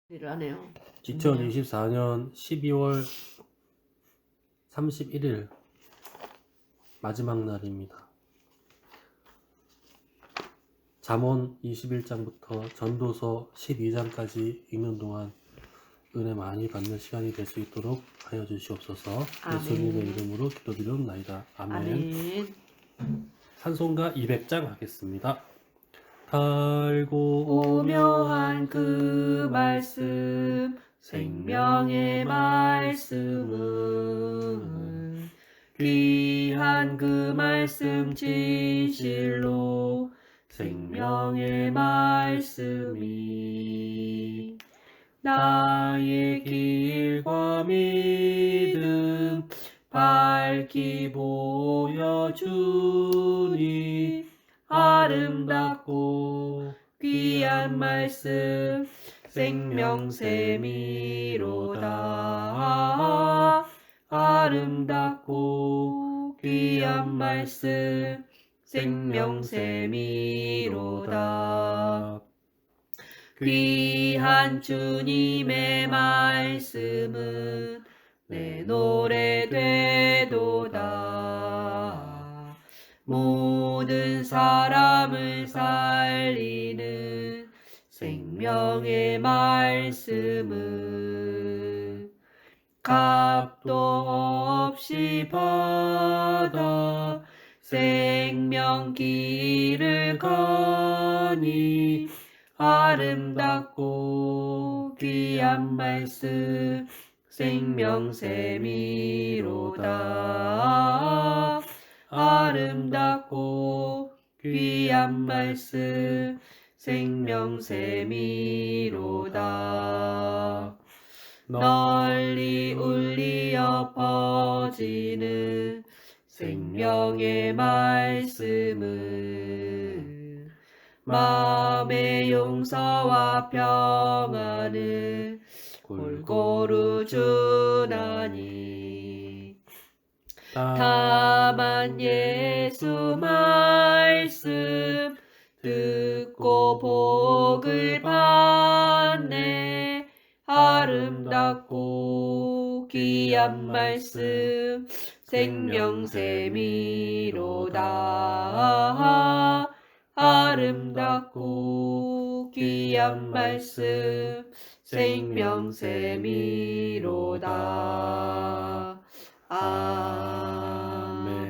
일을 하네요. 2024년 12월 31일 마지막 날입니다. 잠언 21장부터 전도서 12장까지 읽는 동안 은혜 많이 받는 시간이 될 수 있도록 하여 주시옵소서. 아멘. 예수님의 이름으로 기도드리옵나이다. 아멘. 아멘. 찬송가 200장 하겠습니다. 달고 오묘한 그 말씀, 생명의 말씀은 귀한 그 말씀 진실로 생명의 말씀이 나의 길과 믿음 밝히 보여주니 아름답고 귀한 말씀 생명샘이로다. 아름답고 귀한 말씀 생명샘이로다. 귀한 주님의 말씀은 내 노래 되도다. 모든 사람을 살리는 생명의 말씀은 값도 없이 받아 생명 길을 가니 아름답고 귀한 말씀 생명샘이로다. 아름답고 귀한 말씀 생명샘이로다. 널리 울리어 퍼지는 생명의 말씀은 마음의 용서와 평안을 골고루 주나니 다만 예수 말씀 듣고 복을 받네. 아름답고 귀한 말씀 생명샘이로다. 아름답고 귀한 말씀 생명샘이로다. 아멘.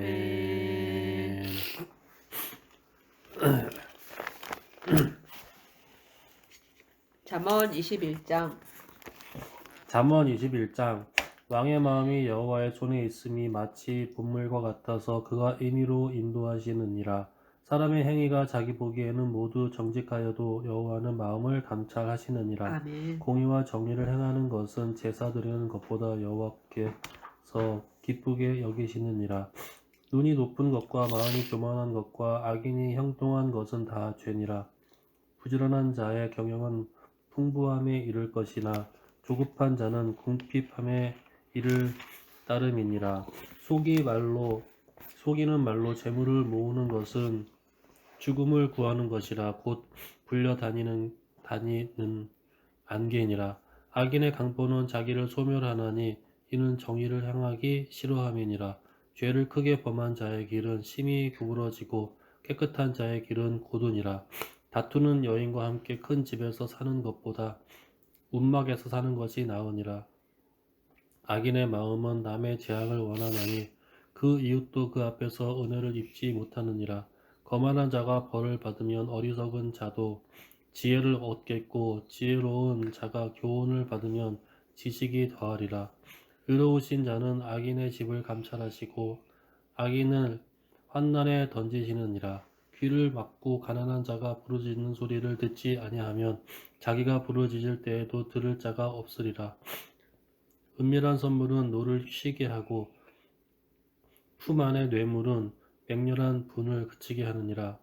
잠언 21장. 잠언 21장 왕의 마음이 여호와의 손에 있음이 마치 분물과 같아서 그가 인의로 인도하시느니라. 사람의 행위가 자기 보기에는 모두 정직하여도 여호와는 마음을 감찰하시느니라. 아멘. 공의와 정의를 행하는 것은 제사 드리는 것보다 여호와께서 기쁘게 여기시느니라. 눈이 높은 것과 마음이 교만한 것과 악인이 형통한 것은 다 죄니라. 부지런한 자의 경영은 풍부함에 이를 것이나 조급한 자는 궁핍함에 이를 따름이니라. 속이는 말로 재물을 모으는 것은 죽음을 구하는 것이라. 곧 불려 다니는 안개니라. 악인의 강포는 자기를 소멸하나니 이는 정의를 향하기 싫어함이니라. 죄를 크게 범한 자의 길은 심히 구부러지고 깨끗한 자의 길은 고두니라. 다투는 여인과 함께 큰 집에서 사는 것보다 움막에서 사는 것이 나으니라. 악인의 마음은 남의 재앙을 원하나니 그 이웃도 그 앞에서 은혜를 입지 못하느니라. 거만한 자가 벌을 받으면 어리석은 자도 지혜를 얻겠고 지혜로운 자가 교훈을 받으면 지식이 더하리라. 의로우신 자는 악인의 집을 감찰하시고 악인을 환난에 던지시느니라. 귀를 막고 가난한 자가 부르짖는 소리를 듣지 아니하면 자기가 부르짖을 때에도 들을 자가 없으리라. 은밀한 선물은 노를 쉬게 하고 품 안의 뇌물은 맹렬한 분을 그치게 하느니라.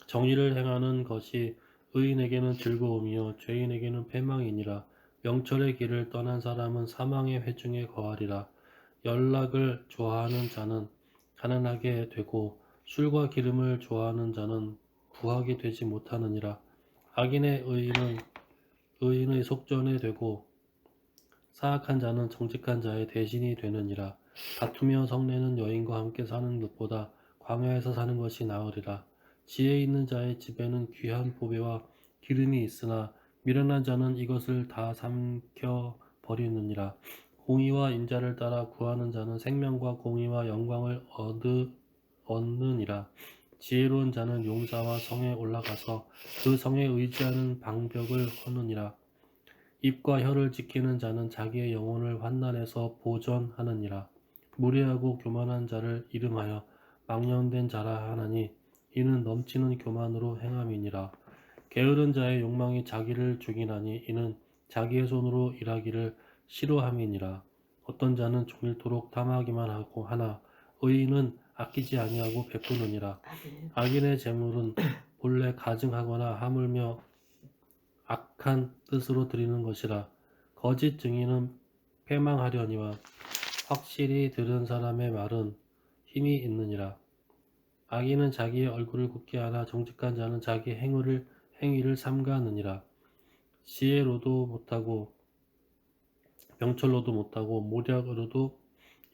정의를 행하는 것이 의인에게는 즐거움이요 죄인에게는 패망이니라. 명철의 길을 떠난 사람은 사망의 회중에 거하리라. 연락을 좋아하는 자는 가난하게 되고 술과 기름을 좋아하는 자는 부하게 되지 못하느니라. 악인의 의는 의인의 속전에 되고 사악한 자는 정직한 자의 대신이 되느니라. 다투며 성내는 여인과 함께 사는 것보다 광야에서 사는 것이 나으리라. 지혜 있는 자의 집에는 귀한 보배와 기름이 있으나 미련한 자는 이것을 다 삼켜 버리느니라. 공의와 인자를 따라 구하는 자는 생명과 공의와 영광을 얻느니라. 지혜로운 자는 용사와 성에 올라가서 그 성에 의지하는 방벽을 허느니라. 입과 혀를 지키는 자는 자기의 영혼을 환난에서 보전하느니라. 무례하고 교만한 자를 이름하여 망령된 자라 하나니 이는 넘치는 교만으로 행함이니라. 게으른 자의 욕망이 자기를 죽이나니 이는 자기의 손으로 일하기를 싫어함이니라. 어떤 자는 종일토록 탐하기만 하고 하나 의인은 아끼지 아니하고 베푸느니라. 아멘. 악인의 재물은 본래 가증하거나 하물며 악한 뜻으로 드리는 것이라. 거짓 증인은 패망하려니와 확실히 들은 사람의 말은 힘이 있느니라. 악인은 자기의 얼굴을 굳게 하나 정직한 자는 자기 행위를 삼가느니라. 지혜로도 못하고 명철로도 못하고 모략으로도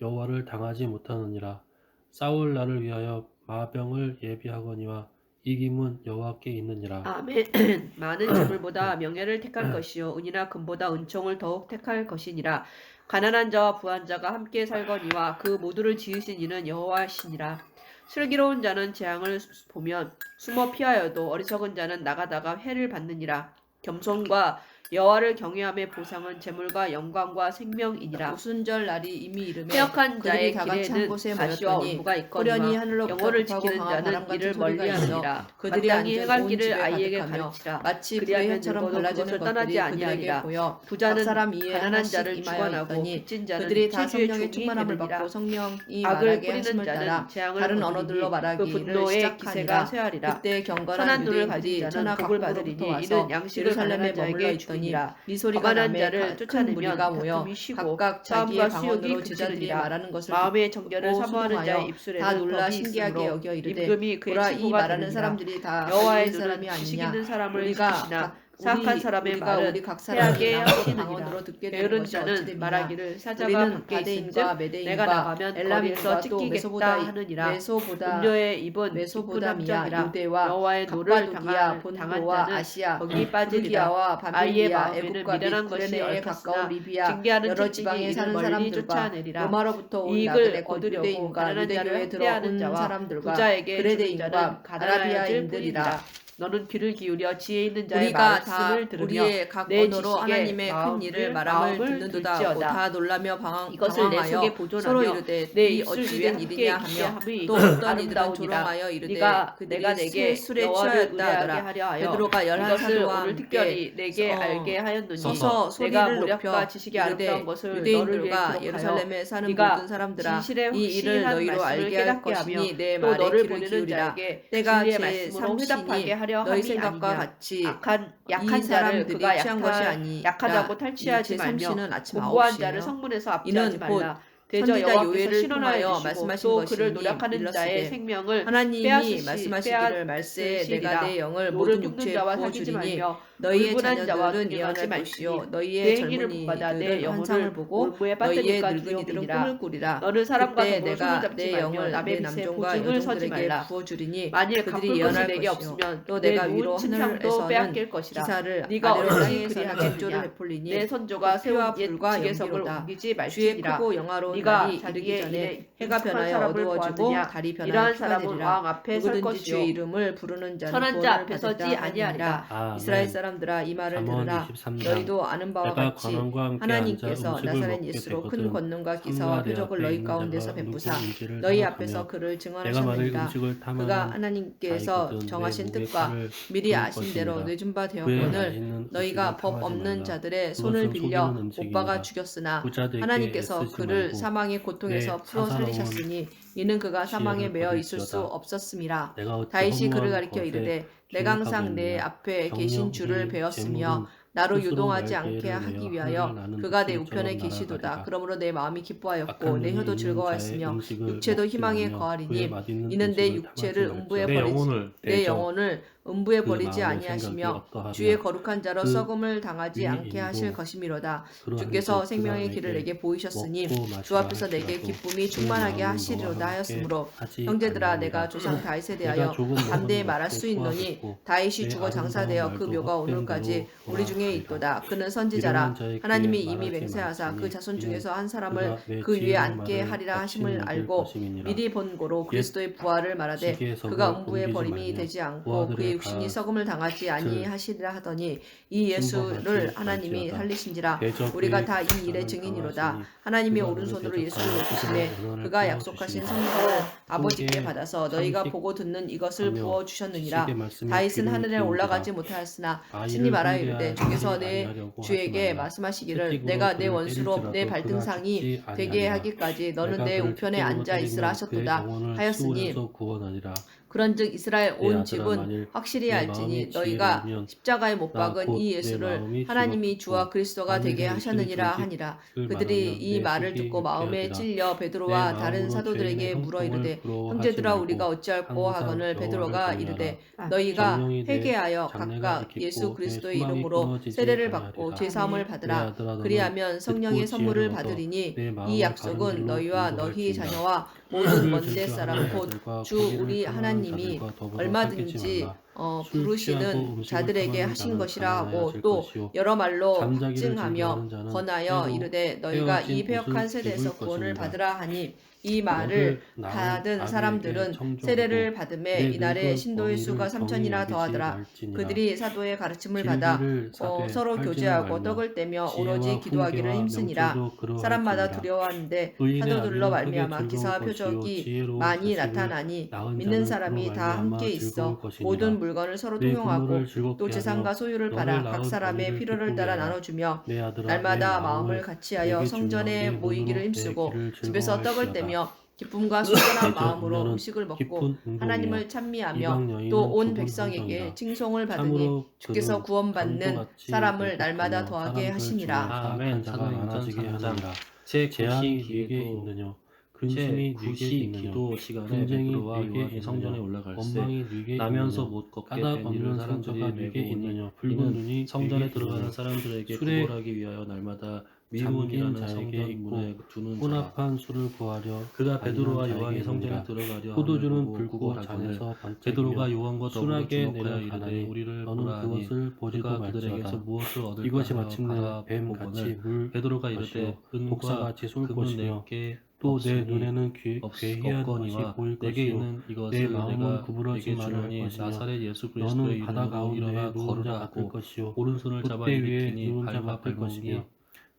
여호와를 당하지 못하느니라. 싸울 날을 위하여 마병을 예비하거니와 이김은 여호와께 있느니라. 아멘. 많은 재물보다 명예를 택할 것이요 은이나 금보다 은총을 더욱 택할 것이니라. 가난한 자와 부한 자가 함께 살거니와 그 모두를 지으신 이는 여호와시니라. 슬기로운 자는 재앙을 보면 숨어 피하여도 어리석은 자는 나가다가 해를 받느니라. 겸손과 여호와를 경외함의 보상은 재물과 영광과 생명이니라. 오순절 날이 이미 이르매 패역한 자의 그들이 다 같이 한 길에는 곳에 가시와 모였더니 올무가 호련히 있거니와 하늘로부터 영혼을 급하고 지키는 강한 자는 바람 같은 이를 소리가 있어 멀리하느니라. 그들이 마땅히 앉은 행할 온 길을 집에 아이에게 가득하며 가르치라. 마치 그리하면 불의현처럼 늙어도 발라지는 그것을 것들이 떠나지 그들에게 아니하리라. 보여 각 부자는 사람 이에 가난한 하나씩 자를 임하여 주관하고 있더니 빚진 자는 그들이 다 체주의 성령의 종이 충만함을 되느니라. 받고 성령이 악을 말하게 뿌리는 하심을 따라 자는 재앙을 다른 거두리니 언어들로 그 말하기를 분노의 기세가 시작하니라. 쇠하리라. 그때 경건한 선한 눈을 가진 유대인들이 자는 천하 복을 각국으로부터 받으리니 와서 이는 양식을 예루살렘에 가난한 머물러 자에게 있더니 주니라. 이 소리가 거만한 남에 자를 큰 쫓아내면 무리가 모여 다툼이 쉬고 각각 자기의 싸움과 수욕이 방언으로 제자들이 그치느니라. 말하는 것을 마음의 정결을 듣고 사모하는 자의 소동하여 입술에는 다 놀라 덕이 신기하게 있으므로 여겨 이르되 임금이 그의 보라 이 친구가 말하는 되느니라. 사람들이 다 여호와의 믿는 사람이 눈은 지식 아니냐. 있는 사람을 우리가 지키시나 사악한 사람의 말은 우리 각 사람이 패하게 남의 하시느니라. 방언으로 듣게 되는 게으른 것이 자는 어찌됨이냐. 말하기를 사자가 우리는 밖에 있은즉 바데인과 내가 메데인과 나가면 거리에서 엘람인과 또 찢기겠다 메소보다 하느니라. 메소보다 음녀의 입은 깊은 메소보다미아 함정이라. 유대와 여호와의 노를 갑바도기아 당한 본도와 자는 아시아 거기 빠지리라. 프르기아와 아이의 밤빌리아 마음에는 애국과 및 미련한 것이 구레네에 가까운 얽혔으나 리비아 징계하는 여러 책임이 지방에 이를 사는 멀리 사람들과 쫓아내리라. 로마로부터 온 이익을 나그네 곧 얻으려고 유대인과 가난한 자를 유대교에 학대하는 들어온 자와 사람들과 부자에게 주는 그레데인과 자는 가난할 아라비아인들이라. 뿐이니라. 너는 귀를 기울여 지혜 있는 자의 우리가 다 말씀을 들으며 우리의 각 내 언어로 지식에 하나님의 큰 일을 말함을 듣는도다 하고 둘지어다. 다 놀라며 이것을 내 속에 방황하여 보존하며 서로 이르되 내 이 입술 위에 어찌된 함께 일이냐 있게 하며 함이 또 어떤 이들은 아름다우니라. 조롱하여 이르되 내가 그들이 내게 술에 여호와를 취하였다 의뢰하게 하더라. 하려 하여 베드로가 열한 이것을 사도와 오늘 함께 특별히 내게 알게 하였노니 서서 내가 소리를 모략과 높여 지식이 이르되 아름다운 것을 너를 위해 유대인들과 기록하여 예루살렘에 사는 네가 모든 사람들아 진실의 이 일을 확실한 너희로 말씀을 알게 할 깨닫게 하며 것이니 내 또 말에 너를 귀를 보내는 기울이라. 자에게 때가 진리의 제 말씀으로 회답하게 삼신이 하려 너희 함이 생각과 아니냐. 같이 약한 이 자를 사람들이 그가 취한 것이 아니라 약하다고 탈취하지 이 말며 제3시는 아침 공부한 9시에요. 자를 성문에서 압제하지 이는 곧 말라. 대저 선지자 여호와께서 요엘을 신원하여 통하여 주시고 말씀하신 또 것이니 그를 노력하는 자의 일렀으되 생명을 하나님이 빼앗으시리라. 말씀하시기를 말세 내가 내 영을 노를 모든 굽는 육체에 자와 사귀지 부어주리니 말며 너희의 불분한 자와 자녀들은 동행하지 예언할 말지니 것이요 내 너희의 행위를 본받아 내 젊은이들은 환상을 영혼을 보고 올무에 너희의 빠뜨릴까 늙은이들은 두려움이니라. 꿈을 꾸리라. 너는 사람과 그때 더불어 손을 내가 잡지 내 말며 영을 남의 내 빚에 남종과 보증을 서지 여종들에게 말라. 부어주리니 만일 그들이 갚을 것이 예언할 내게 것이요 없으면 또 내 내가 누운 위로 침상도 하늘에서는 빼앗길 것이라. 기사를 네가 아래로 어찌 땅에서는 징조를 그리하겠느냐. 베풀리니 내 선조가 세운 피와 옛 불과 지계석을 연기로다. 옮기지 주의 말지니라. 크고 영화로운 네가 날이 이르기 자기의 전에 일에 해가 익숙한 변하여 사람을 어두워지고 보았느냐. 달이 변하여 이러한 피가 사람은 되리라. 왕 앞에 설 누구든지 것이요 주의 이름을 부르는 자는 선한 자 구원을 앞에 서지 받으리라 아니하리라. 하니라. 이스라엘 사람들아 이 말을 잠언 들으라. 23장 너희도 아는 바와 내가 같이 관원과 함께 하나님께서 앉아 음식을 나사렛 먹게 예수로 큰 되거든. 권능과 기사와 성과 내 표적을 앞에 너희 있는 가운데서 자가 베푸사 누구인지를 너희 생각하며 앞에서 그를 내가 만일 증언하셨느니라. 음식을 그가 탐하는 하나님께서 자이거든 내 정하신 목에 뜻과 칼을 미리 두를 아신 대로 것이니라. 뇌준 바 그의 되었거늘 맛있는 너희가 음식을 법 탐하지 없는 말라. 자들의 손을 그것은 빌려 속이는 음식이니라. 오빠가 죽였으나 부자들에게 하나님께서 애쓰지 그를 말고 사망의 고통에서 내 풀어 사사로운 살리셨으니 이는 그가 사망에 지혜를 매어 있을 수 받을지어다. 없었음이라. 내가 어찌 다윗이 그를 허무한 가리켜 것에 이르되 내가 항상 내 주목하겠느냐. 앞에 계신 정령 주를 이 배웠으며 재물은 나로 스스로 유동하지 날개를 않게 내어 하기 하늘을 위하여 나는 그가 내 독수리처럼 우편에 계시도다. 날아가리라. 그러므로 내 마음이 기뻐하였고 악한 내 눈이 혀도 있는 자의 즐거워했으며 음식을 육체도 먹지 희망에 말며 그의 거하리니 맛있는 이는 내 음식을 육체를 탐하지 음부에 말지어다. 버리지 내 영혼을 음부에 그 버리지 마음의 생각이 아니하시며 어떠하랴. 주의 거룩한 자로 그 썩음을 당하지 위에 않게 하실 인도 것이미로다. 그러한 주께서 그 생명의 길을 사람에게 내게 보이셨으니 먹고 주 마시라 앞에서 내게 할지라도 기쁨이 그의 충만하게 마음은 하시리로다 너와 함께 하였으므로 하지 형제들아 내가 아니하니라. 조상 다윗에 내가 대하여 조금 담대히 먹은 말할 것도 수 있노니 소화됐고 다윗이 내 죽어 아름다운 장사되어 그 말도 묘가 헛된 오늘까지 대로 우리 중에 돌아가리라. 있도다. 그는 미련한 선지자라. 자에게 하나님이 이미 말하지 맹세하사 그 말지니 자손 이는 중에서 한 사람을 그가 내 그 위에 지혜로운 앉게 말을 하리라 거친 하심을 이들 알고 것임이니라. 미리 본고로 옛 그리스도의 부활을 말하되 시기에서고 그가 음부에 옮기지 버림이 말며 되지 않고 부하들의 그의 육신이 썩음을 당하지 아니하시리라 하더니 이 예수를 침범하지 하나님이 말지어다. 살리신지라. 대적 우리가 그의 다 이 일의 장을 증인이로다. 강하시니 하나님이 그가 오른손으로 너를 예수를 대적하여 높이시매 그들의 언어를 그가 끊어 약속하신 주시니라. 성령을 아버지께 그에게 받아서 너희가 상식 보고 듣는 이것을 하며 부어 주셨느니라. 지식의 말씀에 다윗은 귀를 하늘에 기울이라. 올라가지 못하였으나 친히 아이를 말하여 훈계하지 이르되 주께서 내 아니하려고 하지 주에게 말라. 말씀하시기를 채찍으로 내가 내 그를 원수로 내 때릴지라도 그가 발등상이 죽지 되게 아니하리라. 하기까지 너는 내가 내 그를 우편에 채찍으로 앉아 있으라 때리면 그의 하셨도다 영혼을 하였으니 수울에서 구원하리라. 그런즉 이스라엘 내 온 아들아, 집은 만일 확실히 내 알지니 마음이 너희가 지혜로우면 십자가에 못 나 박은 곧 이 내 예수를 마음이 하나님이 주와 즐겁고 그리스도가 만일 되게 내 육신이 하셨느니라 조직을 하니라. 그들이 말하면 이 내 말을 속이 듣고 마음에 유쾌하리라. 찔려 내 베드로와 다른 마음으로 사도들에게 죄인의 물어 형통을 이르되 부러워하지 형제들아 우리가 말고 어찌할꼬 항상 하거늘 여호와를 베드로가 경외하라. 이르되 너희가 정령이 내 회개하여 장래가 각각 예수 밝겠고 내 그리스도의 소망이 이름으로 끊어지지 세례를 받고 아니하리라. 제사함을 아멘. 내 받으라. 아들아, 너는 그리하면 성령의 듣고 선물을 지혜를 얻어 받으리니 내 이 마음을 바른 약속은 길로 너희와 인도할 너희 지니라. 자녀와 모든 술을 먼데 즐겨 사람 하는 곧 자들과 주 고기를 우리 탐하는 하나님이 자들과 더불어 얼마든지 섞이지 말라. 술 취하고 부르시는 음식을 자들에게 탐하는 하신 자는 것이라 하고 가난하여질 또 것이요 여러 말로 잠자기를 확증하며 즐겨하는 자는 권하여 때로 이르되 너희가 이 헤어진 패역한 옷을 세대에서 입을 구원을 것이니라. 받으라 하니 이 말을 너를 낳은 받은 아비에게 사람들은 청종하고 세례를 받음에 내 이날에 늙은 신도의 수가 어미를 3천이나 경히 여기지 더하더라. 말지니라. 그들이 사도의 가르침을 받아 진리를 사되 서로 팔지는 교제하고 말며 떡을 떼며 지혜와 오로지 기도하기를 훈계와 힘쓰니라. 명철도 사람마다 그러할지니라. 두려워하는데 의인의 사도들로 아비는 크게 말미암아 기사와 즐거울 것이요 표적이 지혜로운 많이 자식을 나타나니 낳은 믿는 자는 사람이 그로 다 말미암아 함께 즐거울 있어 것이니라. 모든 물건을 서로 내 통용하고 근로를 또 즐겁게 재산과 하며 소유를 너를 팔아 각 낳은 사람의 어미를 필요를 기쁘게 따라 하라. 나눠주며 내 아들아, 내 날마다 마음을 마음을 같이하여 내게 주며 성전에 내 모이기를 눈으로 내 힘쓰고 길을 집에서 떡을 즐거워할지어다. 떼며 기쁨과 순전한 대저 마음으로 인자는 음식을 먹고 깊은 운동이요 하나님을 찬미하며 이방 또 여인은 온 좁은 백성에게 흥정이라. 칭송을 받으니 참으로 주께서 그는 구원받는 강도같이 사람을 날마다 애국하며 더하게 사람들 하시니라. 중에 사악한 아멘. 자가 사도행전 많아지게 3장. 하느니라. 제 재앙이 9시 네게 기도 있느냐 근심이 네게 9시 있느냐 기도 시간에 분쟁이 베드로와 네게 요한이 성전에 있느냐 올라갈새 원망이 네게 나면서 있느냐 못 걷게 까닭 된 이를 없는 사람들이 상처가 네게 메고 오니 있느냐 붉은 이는 눈이 성전에 네게 들어가는 있느냐 사람들에게 술에 구걸하기 위하여 날마다 잠긴 미문이라는 자에게 성전 있고 문에 두는 자라. 혼합한 술을 구하려 그가 베드로와 아니한 요한이 자에게 성전에 있느니라. 들어가려 포도주는 함을 보고 붉고 구걸하거늘 잔에서 베드로가 반짝이며 요한과 더불어 순하게 주목하여 내려가나니 이르되 우리를 너는 보라 하니 그것을 보지도 그가 그들에게서 말지어다. 무엇을 얻을까 이것이 하여 마침내 뱀같이 바라보거늘 물 베드로가 것이요 이르되 은과 독사같이 쏠 금은 것이며 내게 또 내 없으니 눈에는 괴이한 것이 없거니와 보일 내게 것이요 있는 내 이것을 마음은 내가 구부러지 내게 말을 주노니 것이며 나사렛 예수 너는 그리스도의 바다 이름으로 가운데에 일어나 누운 자 걸으라 같을 하고 것이요 오른손을 잡아 돛대 위에 일으키니 누운 자 발과 같을 발목이 것이며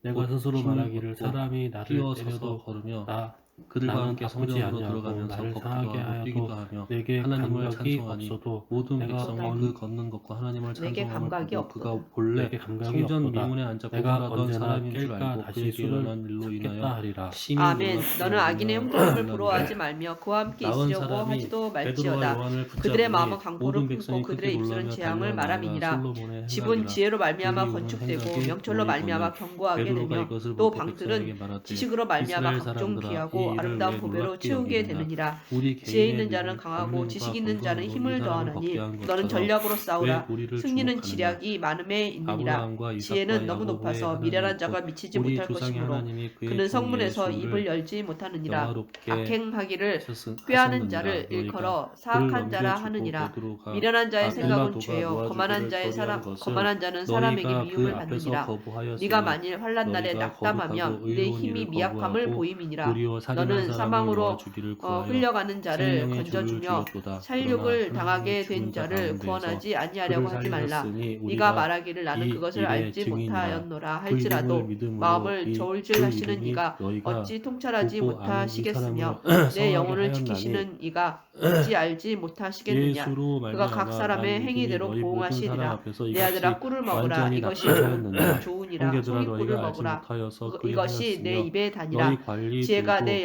내가 곧 스스로 힘을 말하기를 얻고 사람이 나를 뛰어서서 때려도 걸으며 나 그들과 나는 함께 아프지 성전으로 아니하고 들어가면서 나를 걷기도 상하게 하고 뛰기도 하여도 하며 내게 하나님을 감각이 찬송하니 없어도 모든 내가 백성이 어느 그 걷는 것과 하나님을 내게 찬송함을 감각이 보고 그가 없도다. 본래 내게 감각이 성전 없도다. 미문에 앉아 내가 구걸하던 언제나 사람인 줄 깰까 알고 다시 그에게 술을 일어난 일로 찾겠다 인하여 하리라. 심히 아멘. 놀랍게 너는 악인의 여기며 형통을 놀라니라. 부러워하지 말며 그와 함께 나은 있으려고 사람이 하지도 베드로와 말지어다. 요한을 그들의 마음은 붙잡으니 강포를 모든 품고 백성이 그들의 크게 입술은 놀라며 재앙을 달려나가 말함이니라. 솔로몬의 집은 행각이라. 지혜로 말미암아 그들이 오는 건축되고 행각이 명철로 말미암아 보이거늘 견고하게 베드로가 되며 이것을 또 보고 방들은 백성에게 말하되 지식으로 말미암아 이스라엘 각종 사람들아 귀하고 이 일을 아름다운 왜 보배로 놀랍게 채우게 여기느냐 되느니라. 우리 지혜 개인의 있는 자는 눈은 강하고 검은과 지식 있는 자는 건성으로 힘을 이 사람을 더하나니 걷게 한 너는 것처럼 전략으로 왜 싸우라. 우리를 승리는 주목하느냐 지략이 많음에 있느니라. 아브라함과 지혜는 이삭과 너무 야곱의 높아서 하나님 미련한 곧 자가 미치지 우리 못할 조상의 것이므로 하나님이 그의 그는 종 성문에서 예수를 입을 열지 못하느니라. 영화롭게 악행하기를 하셨느니라. 꾀하는 자를 너희가 일컬어 그를 사악한 자라 넘겨주고 하느니라. 베드로가 미련한 자의 생각은 빌라도가 죄요 거만한 놓아주기를 자의 결의한 것은 거만한 자는 사람에게 너희가 미움을 그 앞에서 받느니라. 거부하였으니 네가 만일 환난 날에 너희가 낙담하면 거룩하고 내 의로운 힘이 일을 미약함을 거부하고 보임이니라. 도리어 살인한 너는 사람을 사망으로 놓아주기를 구하여 흘려가는 자를 생명의 주를 건져주며 주었도다. 살육을 그러나 당하게 하나님이 된 죽은 자 자를 가운데에서 구원하지 아니하려고 그를 하지 말라. 살리셨으니 네가 우리가 말하기를 나는 이 그것을 일의 알지 증인이라. 못하였노라 그 이름을 할지라도 믿음으로 마음을 그 저울질하시는 이름이 이가 너희가 어찌 통찰하지 보고 아는 이 못하시겠으며 사람을 내 성하게 영혼을 하였나니 지키시는 이가 어찌 알지 못하시겠느냐. 예수로 그가 각 말미암아 사람의 난 믿음이 행위대로 너희 모든 사람 보응하시리라. 앞에서 내 이같이 아들아 꿀을 먹으라. 완전히 이것이 납작하였느니라. 좋으니라. 형제들아 송이 꿀을 너희가 알지 먹으라. 못하여서 이것이 내 그리하였으며 입에 다니라. 너희 관리 지혜가 내 들고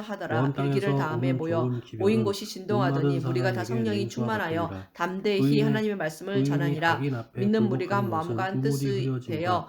일어나서 하더라. 먼 일기를 땅에서 다음에 오는 모여 좋은 모인 기별은 곳이 진동하더니 목마른 무리가 다 사람에게 성령이 냉수와 충만하여 같으니라. 담대히 부인의 하나님의 말씀을 부인이 전하니라. 각인 앞에 믿는 무리가 굴복하는 마음과 것은 한 우물이 뜻이 흐려짐과 되어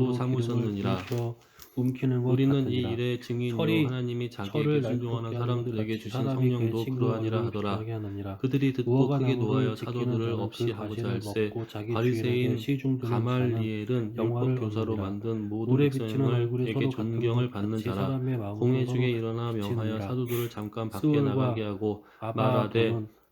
도구로 삼으셨느니라. 움키는 것 우리는 이 같으니라. 일의 증인이요 철이 하나님이 철을 자기에게 순종하는 날카롭게 사람들에게 하는 것 주신 같이 사람이 성령도 그 친구의 그러하니라 얼굴을 하더라. 빛나게 하느니라. 그들이 듣고 무화과 크게 나무를 노하여 지키는 사도들을 자는 없이 그 하고자 과실을 할세. 먹고 자기 바리새인 주인에게 시중드는 자는 가말리엘은 영화를 율법 교사로 얻느니라. 만든 모든 물에 비치는 얼굴이 백성에게 서로 같은 존경을 것 받는 같이 자라. 사람의 마음도 공회 서로 중에 일어나 명하여 비치느니라. 사도들을 잠깐 밖에 스울과 나가게 하고 아바도는 말하되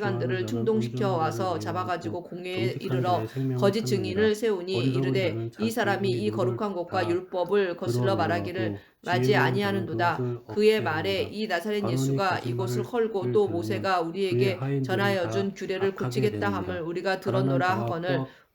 서기관들을 충동시켜 와서 잡아가지고 공회에 이르러 거짓 증인을 세우니 이르되 이 사람이 이 거룩한 것과 율법을 거슬러 말하기를 맞이 아니하는도다. 그의 말에 이 나사렛 예수가 이곳을 헐고 또 모세가 우리에게 전하여 준 규례를 고치겠다 함을 우리가 들었노라 하거늘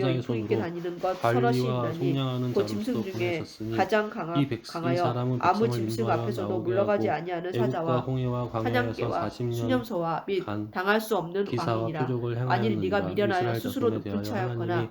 천사의 이끌 있게 손으로 다니는 것 서럿이 관리와 있나니 속량하는 곧 자로서 짐승 중에 보내셨으니 가장 이 강하여 사람은 아무 백성을 짐승 인도하여 앞에서도 나오게 물러가지 하고 아니하는 애국과 사자와 홍해와 광야에서 사냥개와 40년 수념소와 및 간 당할 수 없는 기사와 왕이니라. 표적을 만일 네가 행하였느니라. 미련하여 이스라엘 스스로 자손에 높은 대하여 차였거나 하나님이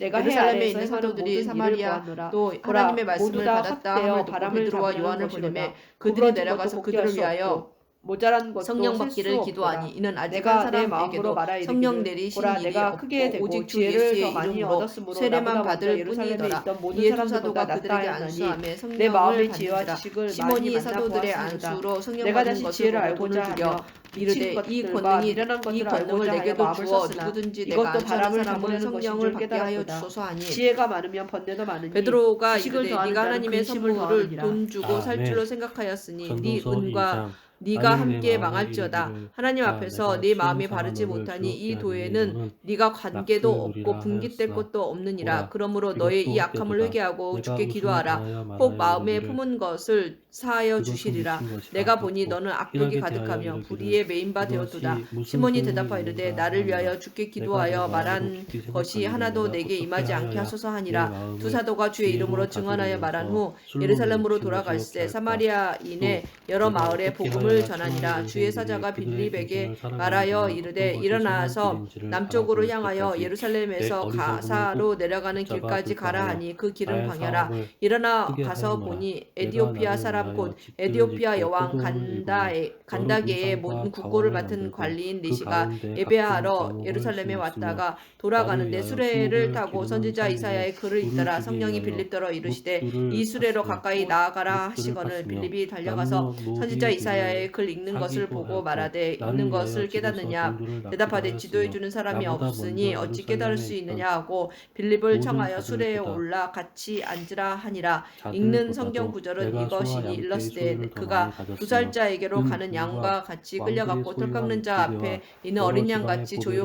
내가 해 예루살렘에 아래에서 있는 행하는 사도들이 모든 일을 사마리아 보았노라. 또 하나님의 말씀을 모두 다 받았다 합되어 함을 듣고 바람을 베드로와 잡으려는 요한을 것이로다. 보내매 그들이 구부러진 내려가서 것도 그들을 복귀할 수 위하여 없고 모자란 것도 성령 셀 수 받기를 없도다. 기도하니 이는 아직은 내가 내 마음으로 사람에게도 말하 성령 이르기를 내리신 보라 일이 내가 크게 없고 되고 오직 주 지혜를 예수의 더 많이 이름으로 얻었으므로 세례만 나보다 먼저 받을 예루살렘에 뿐이더라. 있던 모든 이에 두 사람들보다 사도가 그들에게 낫다 하니 안수하며 내 성령을 마음의 지혜와 받는지라. 지식을 많이 시몬이 만나 사도들의 보았음이로다. 안수로 성령 내가 받는 다시 것을 지혜를 보고 돈을 알고자 주려 하며 이르되 미친 이 것들과 권능이 미련한 이 것들을 권능을 알고자 하여 내게도 마음을 주어 썼으나 누구든지 내가 이것도 안수하는 바람을 사람을 담으려는 것인 성령을 줄 받게 하여 깨달았도다. 주소서 하니 지혜가 많으면 번뇌도 많으니 베드로가 지식을 이르되 더하는 네가 자는 하나님의 근심을 선물을 더하느니라. 돈 주고 살 아멘. 줄로 생각하였으니 네 전도서 은과 2장. 네가 만일 내 함께 마음에 망할지어다. 이르기를 하나님 자, 앞에서 내가 네 마음이 시험 바르지 삼아 너를 못하니 이 즐겁게 도에는 하리니 너는 네가 관계도 낯을 없고 누리라 분깃될 하였으나 것도 없느니라. 보라, 그러므로 너의 이 이것도 악함을 헛되도다. 회개하고 내가 주께 웃음을 기도하라. 당하여 혹 말하여 마음에 이르기를 품은 것을 사하여 그것은 주시리라. 묻힌 것이 내가 보니 아깝고 너는 악독이 희락에 대하여 가득하며 이르기를 불의에 메인 바 되었도다. 이것이 무슨 시몬이 소용이 대답하여 이르되 있는가 나를 위하여 하느니라. 주께 내가 내 기도하여 마음으로 말한 깊이 것이 생각하기를 하나도 내가 내게 어떻게 임하지 않게 하여야 하소서 내 하니라. 마음을 두 사도가 주의 이름으로 지혜로 증언하여 말한 후 다스리면서 술로 예루살렘으로 맺힌 것을 돌아갈새 없게 할까? 사마리아인의 또 여러 내가 마을에 어떻게 복음을 하여야 전하니라. 천하의 주의 유대인들이 사자가 그들의 빌립에게 인생을 살아가는 말하여 동안 이르되 어떤 것이 선한 일어나서 길인지를 남쪽으로 알아볼 향하여 때까지 내 예루살렘에서 어리석음을 가사로 꼭 내려가는 붙잡아 길까지 둘까 가라 하여 하니 그 길은 나의 광야라. 사업을 일어나 크게 가서 하였노라. 보니 내가 에디오피아 나를 사람 곧 위하여 집들을 에디오피아 짓고 여왕 포도원을 일구며 여러 간다게의 모든 동산과 국고를 과원을 맡은 만들고 관리인 그 리시가 가운데 각종 예배하러 과목을 예루살렘에 심었으며 왔다가 나를 돌아가는데 위하여 수레를 수목을 타고 기르는 선지자 살림에 이사야의 글을 물을 잇따라 주기 성령이 위하여 빌립더러 이르시되 이 뭇들을 수레로 팠으며 가까이 나아가라 뭇들을 하시거늘 팠으며 빌립이 달려가서 남녀 선지자 노비의 이사야의 비를 글 읽는 것을 사기도 보고 하였고 말하되 읽는 나를 위하여 것을 집에서 깨닫느냐. 종들을 낳기도 대답하되 지도해 하였으며 주는 사람이 나보다 없으니 먼저 어찌 깨달을 예루살렘에 수 있던 있느냐 하고 빌립을 모든 청하여 수레에 자들보다 올라 같이 앉으라 하니라. 읽는 성경 자들보다도 구절은 내가 소와 이것이니 양떼의 일렀으되 소유를 더 그가 많이 가졌으며 두살자에게로 은 가는 부와 양과 같이 왕들의 끌려갔고 털 깎는 소유한 자 앞에 부대와 이는 여러 어린 지방의 양같이 보배를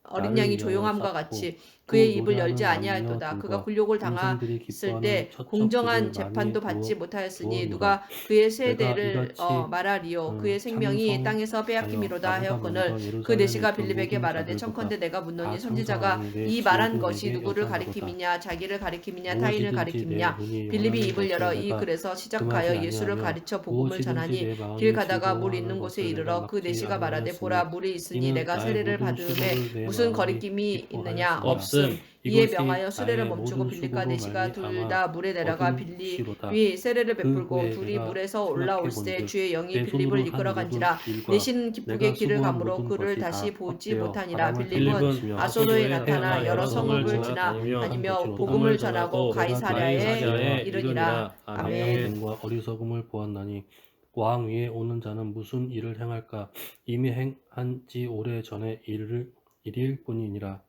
어린 나를 양이 위하여 조용함과 쌓고 같이 또 그의 입을 열지 노래하는 아니하였도다. 그가 남녀들과 굴욕을 동생들이 당했을 때 기뻐하는 공정한 처첩들을 재판도 많이 받지 못하였으니 두었노라. 누가 그의 내가 세대를 이같이 말하리요. 그의 생명이 땅에서 참성하여 빼앗김이로다 나보다 하였거늘 먼저 그 예루살렘에 내시가 있던 빌립에게 모든 말하되 자들보다 청컨대 내가 다 묻노니 선지자가 장성하니 내 이 말한 지혜도 것이 내게 누구를 여자하도다. 가리킴이냐 자기를 가리킴이냐 타인을 무엇이든지 내 가리킴이냐. 눈이 빌립이 원하는 입을 열어 것을 이 내가 글에서 금하지 시작하여 예수를 아니하며 가르쳐 복음을 무엇이든지 전하니 내 마음이 길 가다가 물 즐거워하는 있는 곳에 것을 내가 이르러 그 막지 내시가 말하되 보라 아니하였으니 물이 있으니 이는 내가 나의 세례를 모든 받음에 수고를 내 무슨 마음이 거리낌이 있느냐 기뻐하였습니다. 없음. 이에 이것이 명하여 수레를 나의 멈추고 모든 빌립과 수고로 내시가 둘 말미암아 다 물에 내려가 얻은 것이로다. 빌립이 세례를 그 베풀고 후에 둘이 내가 물에서 생각해 올라올세 본즉 주의 영이 내 빌립을 손으로 한 이끌어 모든 간지라. 일과 내시는 기쁘게 내가 길을 수고한 가므로 모든 그를 것이 다시 다 보지 헛되어 못하니라. 바람을 타는 빌립은 것이며 아소도에 해 나타나 아래 여러 성읍을 성을 지나다니며 지나다니며 복음을 전하고 가이사랴에 이르니라. 아멘. 능과 어리석음을 보았나니 왕 위에 오는 자는 무슨 일을 행할까? 이미 행한 지 오래 전에 일일 뿐이니라.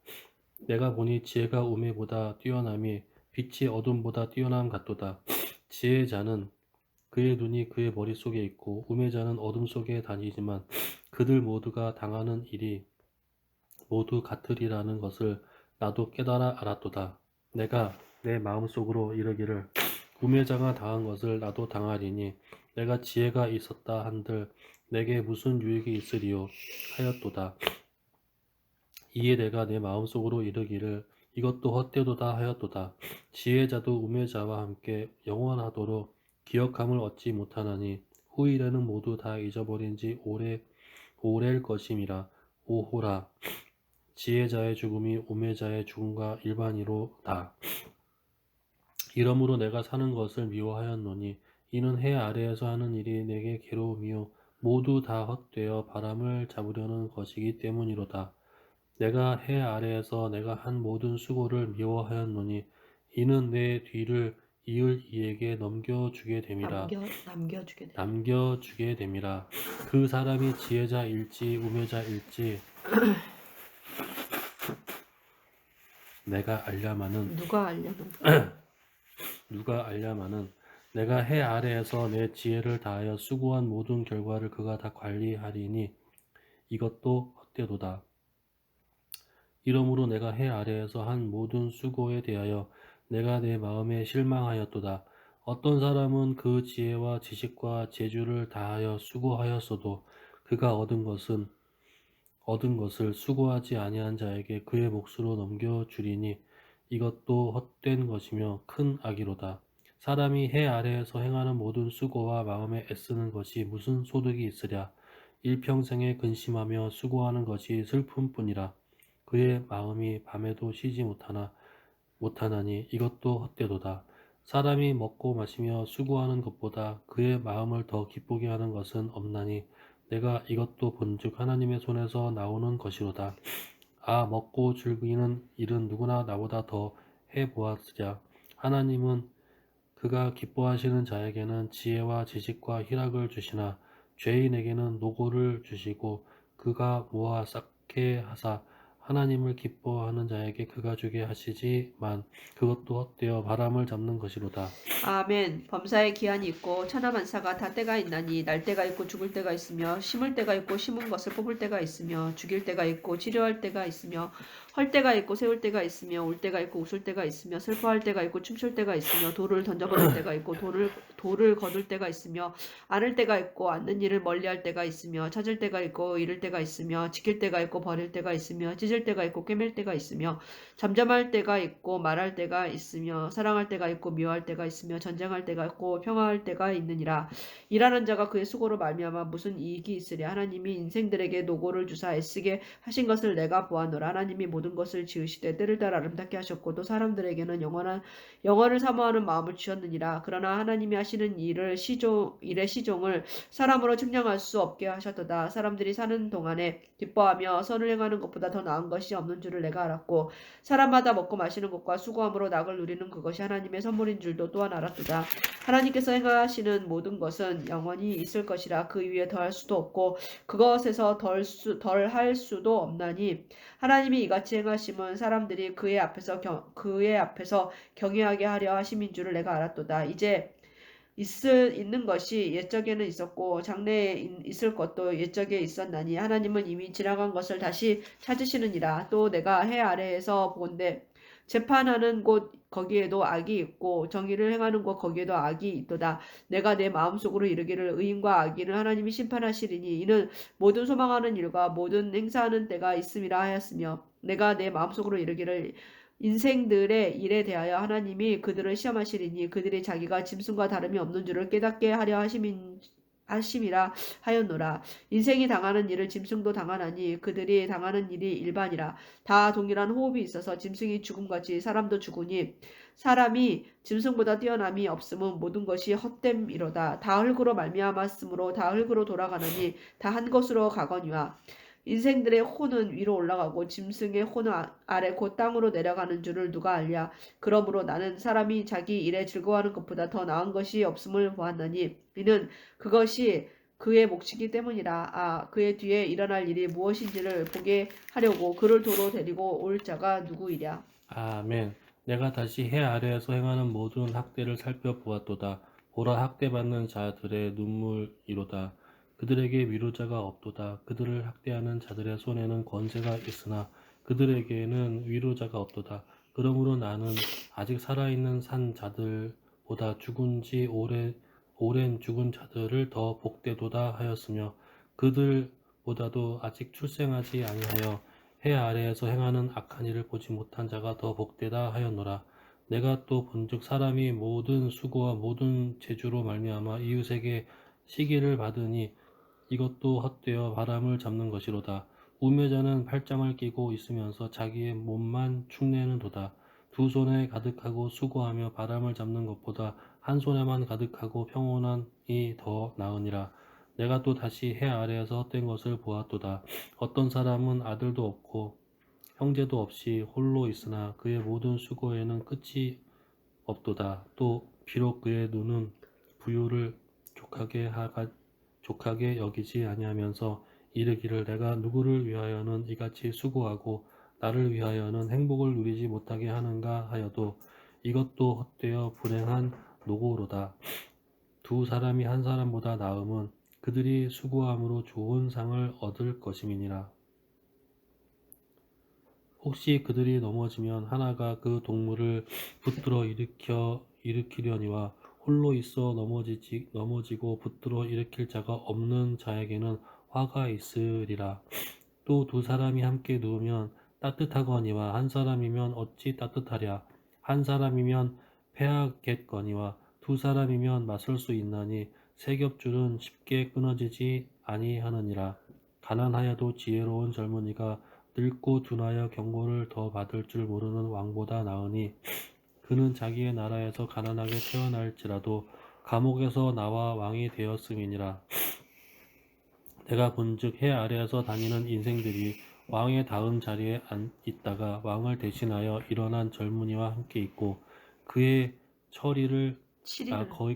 내가 보니 지혜가 우매보다 뛰어남이 빛이 어둠보다 뛰어남 같도다. 지혜자는 그의 눈이 그의 머릿속에 있고 우매자는 어둠 속에 다니지만 그들 모두가 당하는 일이 모두 같으리라는 것을 나도 깨달아 알았도다. 내가 내 마음속으로 이르기를 우매자가 당한 것을 나도 당하리니 내가 지혜가 있었다 한들 내게 무슨 유익이 있으리요 하였도다. 이에 내가 내 마음속으로 이르기를 이것도 헛되도다 하였도다. 지혜자도 우매자와 함께 영원하도록 기억함을 얻지 못하나니 후일에는 모두 다 잊어버린 지 오래일 것임이라. 오호라 지혜자의 죽음이 우매자의 죽음과 일반이로다. 이러므로 내가 사는 것을 미워하였노니 이는 해 아래에서 하는 일이 내게 괴로움이요 모두 다 헛되어 바람을 잡으려는 것이기 때문이로다. 내가 해 아래에서 내가 한 모든 수고를 미워하였노니 이는 내 뒤를 이을 이에게 넘겨주게 됨이라. 남겨주게 됨이라. 그 사람이 지혜자일지 우매자일지 내가 알려마는 누가 알려마는 내가 해 아래에서 내 지혜를 다하여 수고한 모든 결과를 그가 다 관리하리니 이것도 헛되도다. 이러므로 내가 해 아래에서 한 모든 수고에 대하여 내가 내 마음에 실망하였도다. 어떤 사람은 그 지혜와 지식과 재주를 다하여 수고하였어도 그가 얻은 것을 수고하지 아니한 자에게 그의 몫으로 넘겨주리니 이것도 헛된 것이며 큰 악이로다. 사람이 해 아래에서 행하는 모든 수고와 마음에 애쓰는 것이 무슨 소득이 있으랴. 일평생에 근심하며 수고하는 것이 슬픔뿐이라. 그의 마음이 밤에도 쉬지 못하나니 이것도 헛되도다. 사람이 먹고 마시며 수고하는 것보다 그의 마음을 더 기쁘게 하는 것은 없나니 내가 이것도 본즉 하나님의 손에서 나오는 것이로다. 먹고 즐기는 일은 누구나 나보다 더 해보았으랴. 하나님은 그가 기뻐하시는 자에게는 지혜와 지식과 희락을 주시나 죄인에게는 노고를 주시고 그가 모아 쌓게 하사 하나님을 기뻐하는 자에게 그가 주게 하시지만 그것도 헛되어 바람을 잡는 것이로다. 아멘. 범사에 기한이 있고 천하만사가 다 때가 있나니 날 때가 있고 죽을 때가 있으며 심을 때가 있고 심은 것을 뽑을 때가 있으며 죽일 때가 있고 치료할 때가 있으며 헐 때가 있고 세울 때가 있으며 울 때가 있고 웃을 때가 있으며 슬퍼할 때가 있고 춤출 때가 있으며 돌을 던져버릴 때가 있고 돌을 거둘 때가 있으며 안을 때가 있고 앉는 일을 멀리할 때가 있으며 찾을 때가 있고 잃을 때가 있으며 지킬 때가 있고 버릴 때가 있으며 찢을 때가 있고 꿰맬 때가 있으며 잠잠할 때가 있고 말할 때가 있으며 사랑할 때가 있고 미워할 때가 있으며 전쟁할 때가 있고 평화할 때가 있느니라. 일하는 자가 그의 수고로 말미암아 무슨 이익이 있으랴. 하나님이 인생들에게 노고를 주사 애쓰게 하신 것을 내가 보았노라. 하나님이 모든 것을 지으시되 때를 따라 아름답게 하셨고 또 사람들에게는 영원을 사모하는 마음을 주셨느니라. 그러나 하나님이 하시는 일의 시종을 사람으로 측량할 수 없게 하셨도다. 사람들이 사는 동안에 기뻐하며 선을 행하는 것보다 더 나은 것이 없는 줄을 내가 알았고 사람마다 먹고 마시는 것과 수고함으로 낙을 누리는 그것이 하나님의 선물인 줄도 또한 알았도다. 하나님께서 행하시는 모든 것은 영원히 있을 것이라. 그 위에 더할 수도 없고 그것에서 덜 할 수도 없나니 하나님이 이같이 행하심은 사람들이 그의 앞에서 경외하게 하려 하심인 줄을 내가 알았도다. 이제 있는 것이 옛적에는 있었고 장래에 있을 것도 옛적에 있었나니 하나님은 이미 지나간 것을 다시 찾으시느니라. 또 내가 해 아래에서 본데 재판하는 곳 거기에도 악이 있고 정의를 행하는 곳 거기에도 악이 있도다. 내가 내 마음속으로 이르기를 의인과 악인을 하나님이 심판하시리니 이는 모든 소망하는 일과 모든 행사하는 때가 있음이라 하였으며 내가 내 마음속으로 이르기를 인생들의 일에 대하여 하나님이 그들을 시험하시리니 그들이 자기가 짐승과 다름이 없는 줄을 깨닫게 하려 하심이라 하였노라. 인생이 당하는 일을 짐승도 당하나니 그들이 당하는 일이 일반이라. 다 동일한 호흡이 있어서 짐승이 죽음같이 사람도 죽으니 사람이 짐승보다 뛰어남이 없음은 모든 것이 헛됨이로다. 다 흙으로 말미암았으므로 다 흙으로 돌아가나니 다 한 곳으로 가거니와 인생들의 혼은 위로 올라가고 짐승의 혼은 아래 곧 땅으로 내려가는 줄을 누가 알랴. 그러므로 나는 사람이 자기 일에 즐거워하는 것보다 더 나은 것이 없음을 보았나니 이는 그것이 그의 몫이기 때문이라. 그의 뒤에 일어날 일이 무엇인지를 보게 하려고 그를 도로 데리고 올 자가 누구이랴. 아멘. 내가 다시 해 아래에서 행하는 모든 학대를 살펴보았도다. 보라, 학대받는 자들의 눈물이로다. 그들에게 위로자가 없도다. 그들을 학대하는 자들의 손에는 권세가 있으나 그들에게는 위로자가 없도다. 그러므로 나는 아직 살아있는 산 자들보다 죽은 지 오랜 죽은 자들을 더 복되도다 하였으며 그들보다도 아직 출생하지 아니하여 해 아래에서 행하는 악한 일을 보지 못한 자가 더 복되다 하였노라. 내가 또 본즉 사람이 모든 수고와 모든 재주로 말미암아 이웃에게 시기를 받으니 이것도 헛되어 바람을 잡는 것이로다. 우매자는 팔짱을 끼고 있으면서 자기의 몸만 축내는도다. 두 손에 가득하고 수고하며 바람을 잡는 것보다 한 손에만 가득하고 평온함이 더 나으니라. 내가 또 다시 해 아래에서 헛된 것을 보았도다. 어떤 사람은 아들도 없고 형제도 없이 홀로 있으나 그의 모든 수고에는 끝이 없도다. 또 비록 그의 눈은 부유를 족하게 여기지 아니하면서 이르기를 내가 누구를 위하여는 이같이 수고하고 나를 위하여는 행복을 누리지 못하게 하는가 하여도 이것도 헛되어 불행한 노고로다. 두 사람이 한 사람보다 나음은 그들이 수고함으로 좋은 상을 얻을 것임이니라. 혹시 그들이 넘어지면 하나가 그 동물을 붙들어 일으키려니와 홀로 있어 넘어지고 붙들어 일으킬 자가 없는 자에게는 화가 있으리라. 또 두 사람이 함께 누우면 따뜻하거니와 한 사람이면 어찌 따뜻하랴. 한 사람이면 패하겠거니와 두 사람이면 맞설 수 있나니 세 겹줄은 쉽게 끊어지지 아니하느니라. 가난하여도 지혜로운 젊은이가 늙고 둔하여 경고를 더 받을 줄 모르는 왕보다 나으니 그는 자기의 나라에서 가난하게 태어날지라도 감옥에서 나와 왕이 되었음이니라. 내가 본즉 해 아래에서 다니는 인생들이 왕의 다음 자리에 있다가 왕을 대신하여 일어난 젊은이와 함께 있고 그의 처리를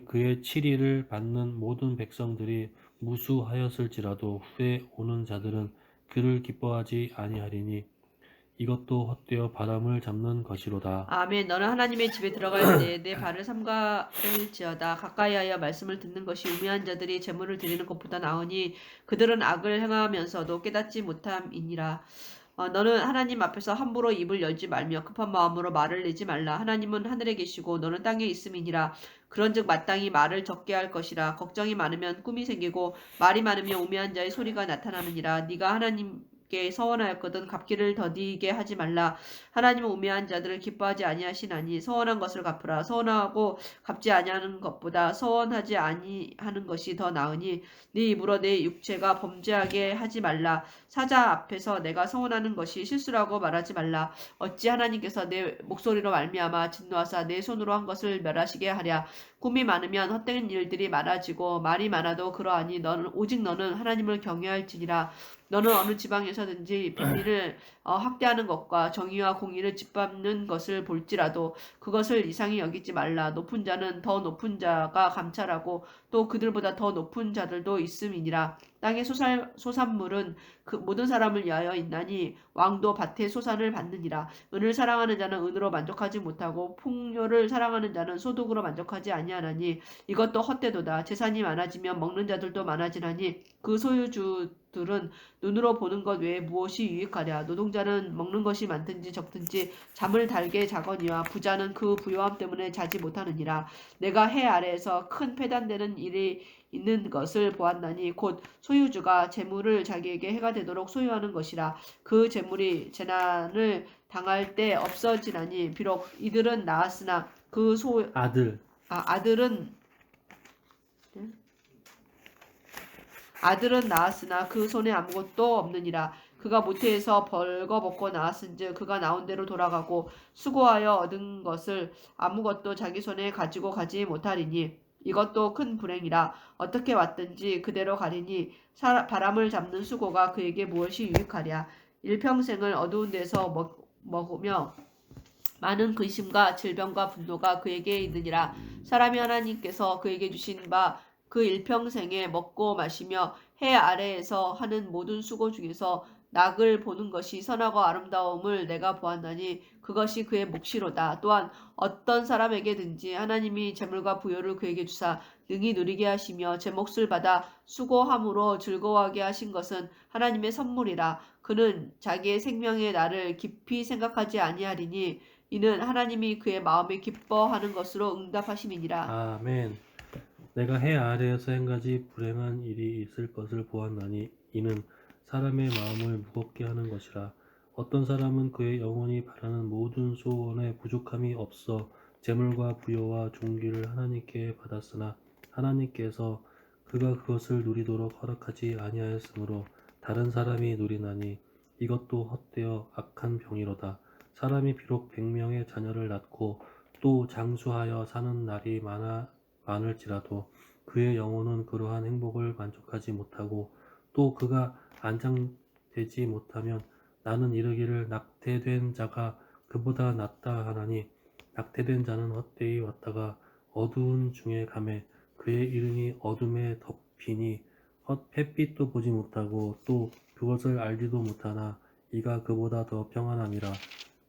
그의 치리를 받는 모든 백성들이 무수하였을지라도 후에 오는 자들은 그를 기뻐하지 아니하리니 이것도 헛되어 바람을 잡는 것이로다. 아멘. 너는 하나님의 집에 들어갈 때 내 발을 삼가를지어다. 가까이하여 말씀을 듣는 것이 우매한 자들이 재물을 드리는 것보다 나으니 그들은 악을 행하면서도 깨닫지 못함이니라. 너는 하나님 앞에서 함부로 입을 열지 말며 급한 마음으로 말을 내지 말라. 하나님은 하늘에 계시고 너는 땅에 있음이니라. 그런즉 마땅히 말을 적게 할 것이라. 걱정이 많으면 꿈이 생기고 말이 많으면 우매한 자의 소리가 나타나느니라. 네가 하나님께 서원하였거든 갚기를 더디게 하지 말라. 하나님은 우매한 자들을 기뻐하지 아니하시나니 서원한 것을 갚으라. 서원하고 갚지 아니하는 것보다 서원하지 아니하는 것이 더 나으니 네 입으로 내 육체가 범죄하게 하지 말라. 사자 앞에서 내가 서원하는 것이 실수라고 말하지 말라. 어찌 하나님께서 내 목소리로 말미암아 진노하사 내 손으로 한 것을 멸하시게 하랴. 꿈이 많으면 헛된 일들이 많아지고 말이 많아도 그러하니 오직 너는 하나님을 경외할지니라. 너는 어느 지방에서든지 비밀을 학대하는 것과 정의와 공의를 짓밟는 것을 볼지라도 그것을 이상히 여기지 말라. 높은 자는 더 높은 자가 감찰하고 또 그들보다 더 높은 자들도 있음이니라. 땅의 소산물은 그 모든 사람을 위하여 있나니 왕도 밭의 소산을 받느니라. 은을 사랑하는 자는 은으로 만족하지 못하고 풍요를 사랑하는 자는 소득으로 만족하지 아니하나니 이것도 헛되도다. 재산이 많아지면 먹는 자들도 많아지나니 그 소유주들은 눈으로 보는 것 외에 무엇이 유익하랴. 노동자는 먹는 것이 많든지 적든지 잠을 달게 자거니와 부자는 그 부요함 때문에 자지 못하느니라. 내가 해 아래에서 큰 패단되는 일이 있는 것을 보았나니 곧 소유주가 재물을 자기에게 해가 되도록 소유하는 것이라. 그 재물이 재난을 당할 때 없어지나니 비록 이들은 나았으나 그 아들은 나았으나 그 손에 아무것도 없느니라. 그가 모태에서 벌거벗고 나았은즉 그가 나온 대로 돌아가고 수고하여 얻은 것을 아무것도 자기 손에 가지고 가지 못하리니 이것도 큰 불행이라. 어떻게 왔든지 그대로 가리니 바람을 잡는 수고가 그에게 무엇이 유익하랴. 일평생을 어두운 데서 먹으며 많은 근심과 질병과 분노가 그에게 있느니라. 사람이 하나님께서 그에게 주신 바 그 일평생에 먹고 마시며 해 아래에서 하는 모든 수고 중에서 낙을 보는 것이 선하고 아름다움을 내가 보았나니 그것이 그의 몫이로다. 또한 어떤 사람에게든지 하나님이 재물과 부요를 그에게 주사 능히 누리게 하시며 제 몫을 받아 수고함으로 즐거워하게 하신 것은 하나님의 선물이라. 그는 자기의 생명의 날을 깊이 생각하지 아니하리니 이는 하나님이 그의 마음에 기뻐하는 것으로 응답하심이니라. 아멘. 내가 해 아래에서 한 가지 불행한 일이 있을 것을 보았나니 이는 사람의 마음을 무겁게 하는 것이라. 어떤 사람은 그의 영혼이 바라는 모든 소원에 부족함이 없어 재물과 부요와 존귀를 하나님께 받았으나 하나님께서 그가 그것을 누리도록 허락하지 아니하였으므로 다른 사람이 누리나니 이것도 헛되어 악한 병이로다. 사람이 비록 100명의 자녀를 낳고 또 장수하여 사는 날이 많을지라도 그의 영혼은 그러한 행복을 만족하지 못하고 또 그가 안장되지 못하면 나는 이르기를 낙태된 자가 그보다 낫다 하나니 낙태된 자는 헛되이 왔다가 어두운 중에 가매 그의 이름이 어둠에 덮이니 햇빛도 보지 못하고 또 그것을 알지도 못하나 이가 그보다 더 평안함이라.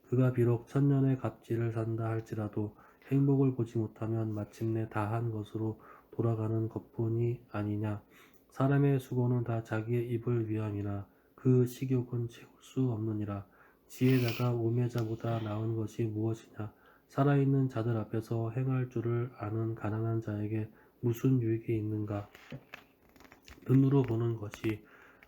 그가 비록 1000년의 갑질을 산다 할지라도 행복을 보지 못하면 마침내 다한 것으로 돌아가는 것뿐이 아니냐. 사람의 수고는 다 자기의 입을 위함이나 그 식욕은 채울 수 없느니라. 지혜자가 우매자보다 나은 것이 무엇이냐. 살아있는 자들 앞에서 행할 줄을 아는 가난한 자에게 무슨 유익이 있는가. 눈으로 보는 것이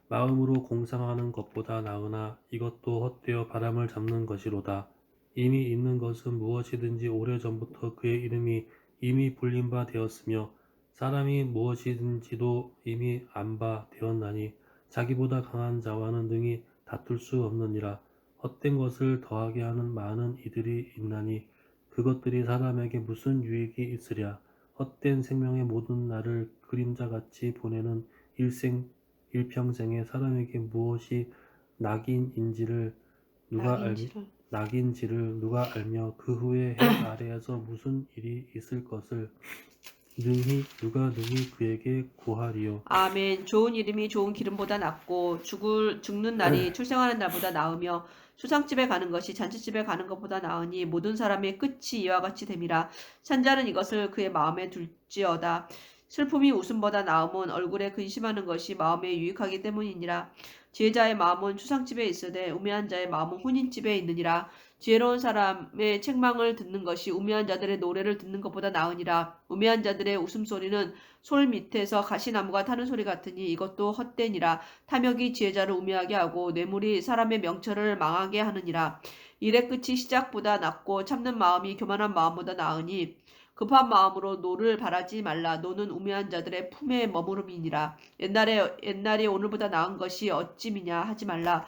마음으로 공상하는 것보다 나으나 이것도 헛되어 바람을 잡는 것이로다. 이미 있는 것은 무엇이든지 오래전부터 그의 이름이 이미 불린 바 되었으며 사람이 무엇이든지도 이미 안 바 되었나니 자기보다 강한 자와는 능히 다툴 수 없느니라. 헛된 것을 더하게 하는 많은 이들이 있나니 그것들이 사람에게 무슨 유익이 있으랴. 헛된 생명의 모든 날을 그림자같이 보내는 일평생에 사람에게 무엇이 낙인인지를 누가 알며 그 후에 해 아래에서 무슨 일이 있을 것을 누가 능히 그에게 구하리요. 아멘. 좋은 이름이 좋은 기름보다 낫고 죽는 날이 출생하는 날보다 나으며 수상집에 가는 것이 잔치집에 가는 것보다 나으니 모든 사람의 끝이 이와 같이 됨이라. 산자는 이것을 그의 마음에 둘지어다. 슬픔이 웃음보다 나음은 얼굴에 근심하는 것이 마음에 유익하기 때문이니라. 지혜자의 마음은 추상집에 있으되 우매한 자의 마음은 혼인집에 있느니라. 지혜로운 사람의 책망을 듣는 것이 우매한 자들의 노래를 듣는 것보다 나으니라. 우매한 자들의 웃음소리는 솔 밑에서 가시나무가 타는 소리 같으니 이것도 헛되니라. 탐욕이 지혜자를 우매하게 하고 뇌물이 사람의 명철을 망하게 하느니라. 일의 끝이 시작보다 낫고 참는 마음이 교만한 마음보다 나으니 급한 마음으로 노를 바라지 말라. 노는 우매한 자들의 품에 머무름이니라. 옛날에 오늘보다 나은 것이 어찌미냐 하지 말라.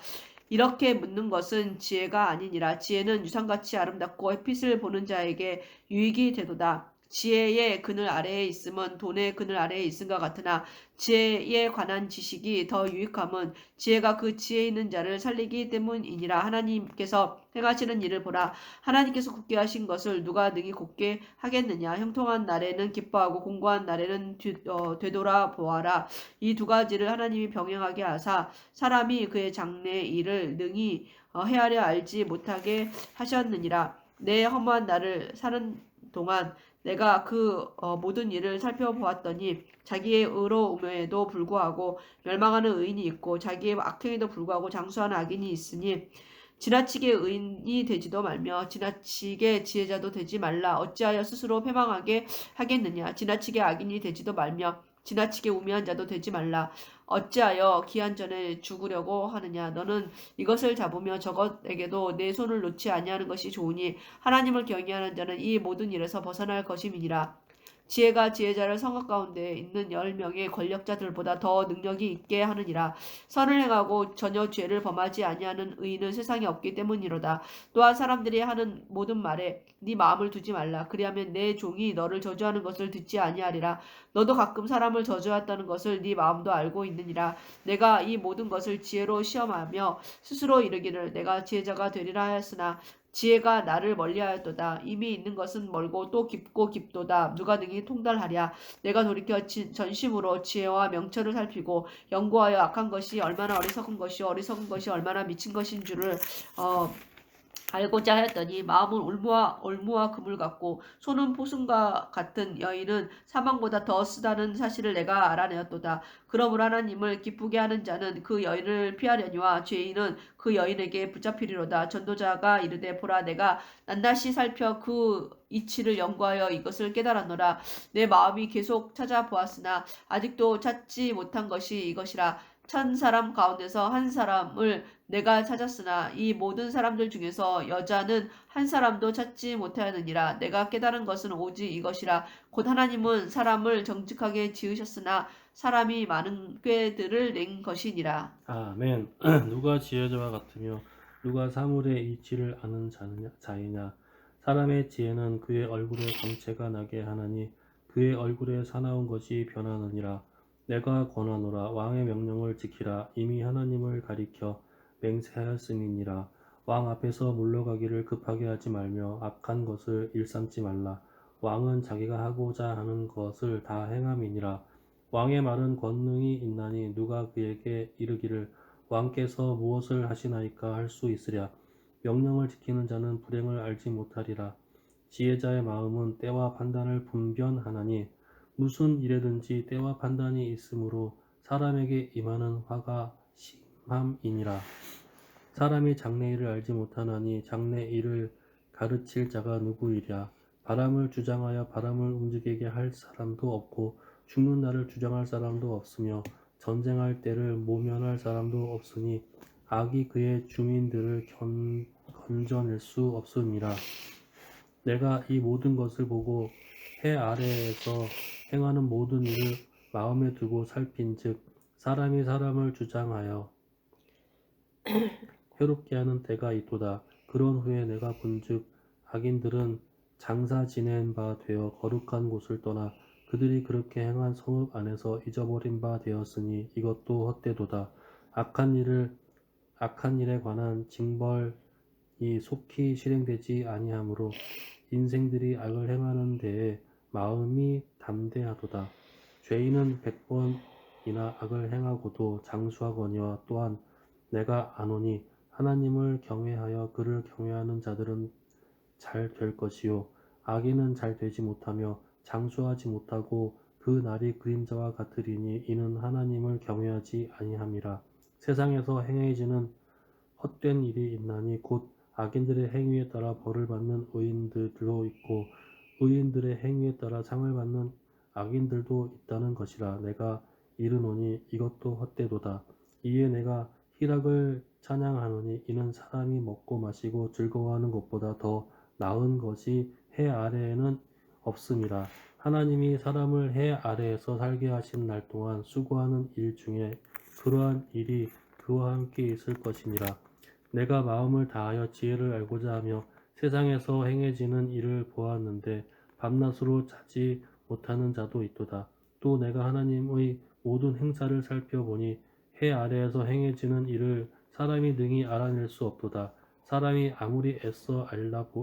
이렇게 묻는 것은 지혜가 아니니라. 지혜는 유상같이 아름답고 햇빛을 보는 자에게 유익이 되도다. 지혜의 그늘 아래에 있음은 돈의 그늘 아래에 있음과 같으나 지혜에 관한 지식이 더 유익함은 지혜가 그 지혜 있는 자를 살리기 때문이니라. 하나님께서 행하시는 일을 보라. 하나님께서 굳게 하신 것을 누가 능히 굳게 하겠느냐. 형통한 날에는 기뻐하고 공고한 날에는 되돌아 보아라. 이 두 가지를 하나님이 병행하게 하사 사람이 그의 장래 일을 능히 헤아려 알지 못하게 하셨느니라. 내 허무한 날을 사는 동안 내가 그 모든 일을 살펴보았더니 자기의 의로움에도 불구하고 멸망하는 의인이 있고 자기의 악행에도 불구하고 장수하는 악인이 있으니 지나치게 의인이 되지도 말며 지나치게 지혜자도 되지 말라. 어찌하여 스스로 패망하게 하겠느냐. 지나치게 악인이 되지도 말며 지나치게 우매한 자도 되지 말라. 어찌하여 기한 전에 죽으려고 하느냐. 너는 이것을 잡으며 저것에게도 내 손을 놓지 아니하는 것이 좋으니 하나님을 경외하는 자는 이 모든 일에서 벗어날 것임이니라. 지혜가 지혜자를 성읍 가운데 있는 10명의 권력자들보다 더 능력이 있게 하느니라. 선을 행하고 전혀 죄를 범하지 아니하는 의인은 세상에 없기 때문이로다. 또한 사람들이 하는 모든 말에 네 마음을 두지 말라. 그리하면 내 종이 너를 저주하는 것을 듣지 아니하리라. 너도 가끔 사람을 저주했다는 것을 네 마음도 알고 있느니라. 내가 이 모든 것을 지혜로 시험하며 스스로 이르기를 내가 지혜자가 되리라 하였으나 지혜가 나를 멀리하였도다. 이미 있는 것은 멀고 또 깊고 깊도다. 누가 능히 통달하랴. 내가 돌이켜 전심으로 지혜와 명철을 살피고 연구하여 악한 것이 얼마나 어리석은 것이요 어리석은 것이 얼마나 미친 것인 줄을 알고자 하였더니 마음은 올무와 그물 같고 손은 포순과 같은 여인은 사망보다 더 쓰다는 사실을 내가 알아내었도다. 그러므로 하나님을 기쁘게 하는 자는 그 여인을 피하려니와 죄인은 그 여인에게 붙잡히리로다. 전도자가 이르되 보라 내가 낱낱이 살펴 그 이치를 연구하여 이것을 깨달았노라. 내 마음이 계속 찾아보았으나 아직도 찾지 못한 것이 이것이라. 1000사람 가운데서 한 사람을 내가 찾았으나 이 모든 사람들 중에서 여자는 한 사람도 찾지 못하였느니라. 내가 깨달은 것은 오직 이것이라. 곧 하나님은 사람을 정직하게 지으셨으나 사람이 많은 꾀들을 낸 것이니라. 아멘. 누가 지혜자와 같으며 누가 사물의 이치를 아는 자이냐. 사람의 지혜는 그의 얼굴에 광채가 나게 하나니 그의 얼굴에 사나운 것이 변하느니라. 내가 권하노라. 왕의 명령을 지키라. 이미 하나님을 가리켜 맹세하였음이니라. 왕 앞에서 물러가기를 급하게 하지 말며 악한 것을 일삼지 말라. 왕은 자기가 하고자 하는 것을 다 행함이니라. 왕의 말은 권능이 있나니 누가 그에게 이르기를 왕께서 무엇을 하시나이까 할 수 있으랴. 명령을 지키는 자는 불행을 알지 못하리라. 지혜자의 마음은 때와 판단을 분별하나니 무슨 일에든지 때와 판단이 있으므로 사람에게 임하는 화가 심함이니라. 사람이 장래일을 알지 못하나니 장래일을 가르칠 자가 누구이랴. 바람을 주장하여 바람을 움직이게 할 사람도 없고 죽는 날을 주장할 사람도 없으며 전쟁할 때를 모면할 사람도 없으니 악이 그의 주민들을 건져낼 수 없음이라. 내가 이 모든 것을 보고 해 아래에서 행하는 모든 일을 마음에 두고 살핀즉 사람이 사람을 주장하여 해롭게 하는 때가 있도다. 그런 후에 내가 본즉 악인들은 장사 지낸 바 되어 거룩한 곳을 떠나 그들이 그렇게 행한 성읍 안에서 잊어버린 바 되었으니 이것도 헛되도다. 악한 일에 관한 징벌이 속히 실행되지 아니하므로 인생들이 악을 행하는 데에 마음이 담대하도다. 죄인은 100번이나 악을 행하고도 장수하거니와 또한 내가 아노니 하나님을 경외하여 그를 경외하는 자들은 잘 될 것이요 악인은 잘 되지 못하며 장수하지 못하고 그 날이 그림자와 같으리니 이는 하나님을 경외하지 아니함이라. 세상에서 행해지는 헛된 일이 있나니 곧 악인들의 행위에 따라 벌을 받는 의인들도 있고 의인들의 행위에 따라 상을 받는 악인들도 있다는 것이라. 내가 이르노니 이것도 헛되도다. 이에 내가 희락을 찬양하노니 이는 사람이 먹고 마시고 즐거워하는 것보다 더 나은 것이 해 아래에는 없음이라. 하나님이 사람을 해 아래에서 살게 하신 날 동안 수고하는 일 중에 그러한 일이 그와 함께 있을 것이니라. 내가 마음을 다하여 지혜를 알고자 하며 세상에서 행해지는 일을 보았는데 밤낮으로 자지 못하는 자도 있도다. 또 내가 하나님의 모든 행사를 살펴보니 해 아래에서 행해지는 일을 사람이 능히 알아낼 수 없도다. 사람이 아무리 애써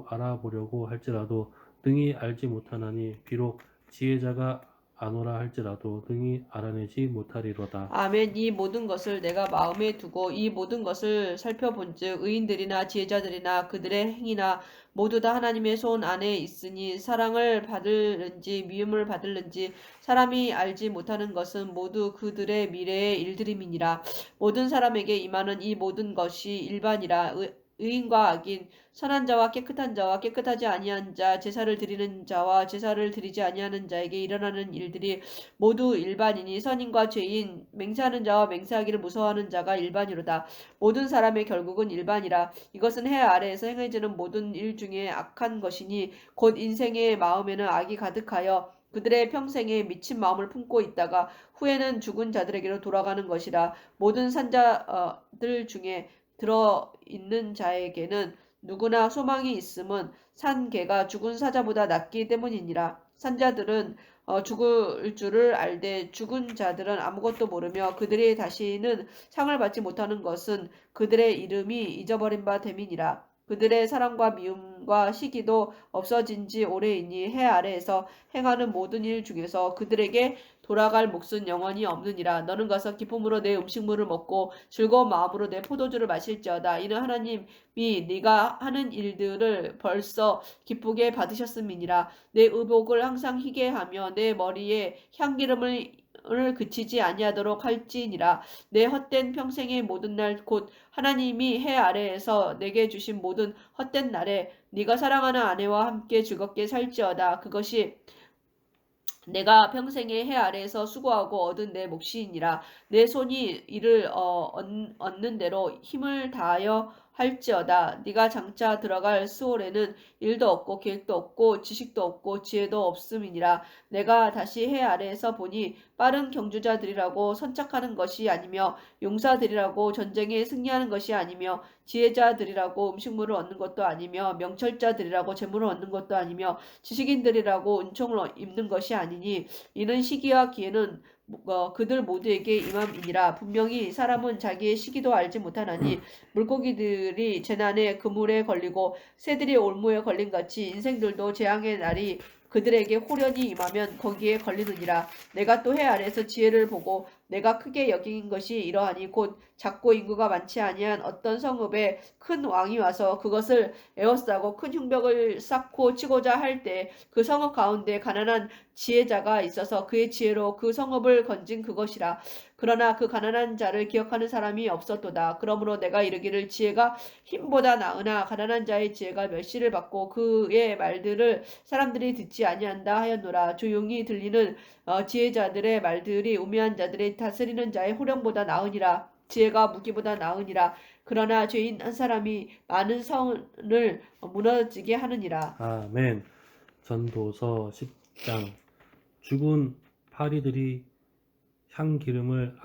알아보려고 할지라도 능히 알지 못하나니 비록 지혜자가 아노라 할지라도 능히 알아내지 못하리로다. 아멘. 이 모든 것을 내가 마음에 두고 이 모든 것을 살펴본즉 의인들이나 지혜자들이나 그들의 행위나 모두 다 하나님의 손 안에 있으니 사랑을 받을는지 미움을 받을는지 사람이 알지 못하는 것은 모두 그들의 미래의 일들임이니라. 모든 사람에게 임하는 이 모든 것이 일반이라. 의인과 악인, 선한 자와 깨끗한 자와 깨끗하지 아니한 자, 제사를 드리는 자와 제사를 드리지 아니하는 자에게 일어나는 일들이 모두 일반이니 선인과 죄인, 맹세하는 자와 맹세하기를 무서워하는 자가 일반이로다. 모든 사람의 결국은 일반이라. 이것은 해 아래에서 행해지는 모든 일 중에 악한 것이니 곧 인생의 마음에는 악이 가득하여 그들의 평생에 미친 마음을 품고 있다가 후에는 죽은 자들에게로 돌아가는 것이라. 모든 산자들 중에 들어있는 자에게는 누구나 소망이 있음은 산 개가 죽은 사자보다 낫기 때문이니라. 산자들은 죽을 줄을 알되 죽은 자들은 아무것도 모르며 그들이 다시는 상을 받지 못하는 것은 그들의 이름이 잊어버린 바 됨이니라. 그들의 사랑과 미움과 시기도 없어진 지 오래이니 해 아래에서 행하는 모든 일 중에서 그들에게 돌아갈 몫은 영원히 없느니라. 너는 가서 기쁨으로 내 음식물을 먹고 즐거운 마음으로 내 포도주를 마실지어다. 이는 하나님이 네가 하는 일들을 벌써 기쁘게 받으셨음이니라. 내 의복을 항상 희게 하며 내 머리에 향기름을 그치지 아니하도록 할지니라. 내 헛된 평생의 모든 날 곧 하나님이 해 아래에서 내게 주신 모든 헛된 날에 네가 사랑하는 아내와 함께 즐겁게 살지어다. 그것이 내가 평생에 해 아래에서 수고하고 얻은 내 몫이니라. 내 손이 이를 얻는 대로 힘을 다하여 할지어다. 네가 장차 들어갈 스올에는 일도 없고 계획도 없고 지식도 없고 지혜도 없음이니라. 내가 다시 해 아래에서 보니 빠른 경주자들이라고 선착하는 것이 아니며 용사들이라고 전쟁에 승리하는 것이 아니며 지혜자들이라고 음식물을 얻는 것도 아니며 명철자들이라고 재물을 얻는 것도 아니며 지식인들이라고 은총을 입는 것이 아니니 이는 시기와 기회는 그들 모두에게 임함이니라. 분명히 사람은 자기의 시기도 알지 못하나니 물고기들이 재난에 그물에 걸리고 새들이 올무에 걸린 같이 인생들도 재앙의 날이 그들에게 호련히 임하면 거기에 걸리느니라. 내가 또 해 아래에서 지혜를 보고 내가 크게 여긴 것이 이러하니 곧 작고 인구가 많지 아니한 어떤 성읍에 큰 왕이 와서 그것을 에워싸고 큰 흉벽을 쌓고 치고자 할 때 그 성읍 가운데 가난한 지혜자가 있어서 그의 지혜로 그 성읍을 건진 그것이라. 그러나 그 가난한 자를 기억하는 사람이 없었도다. 그러므로 내가 이르기를 지혜가 힘보다 나으나 가난한 자의 지혜가 멸시를 받고 그의 말들을 사람들이 듣지 아니한다 하였노라. 조용히 들리는 지혜자들의 말들이 우매한 자들의 다스리는 자의 호령보다 나으니라. 지혜가 무기보다 나으니라. 그러나 죄인 한 사람이 많은 성을 무너지게 하느니라. 아멘. 전도서 10장. 죽은 파리들이 향기름을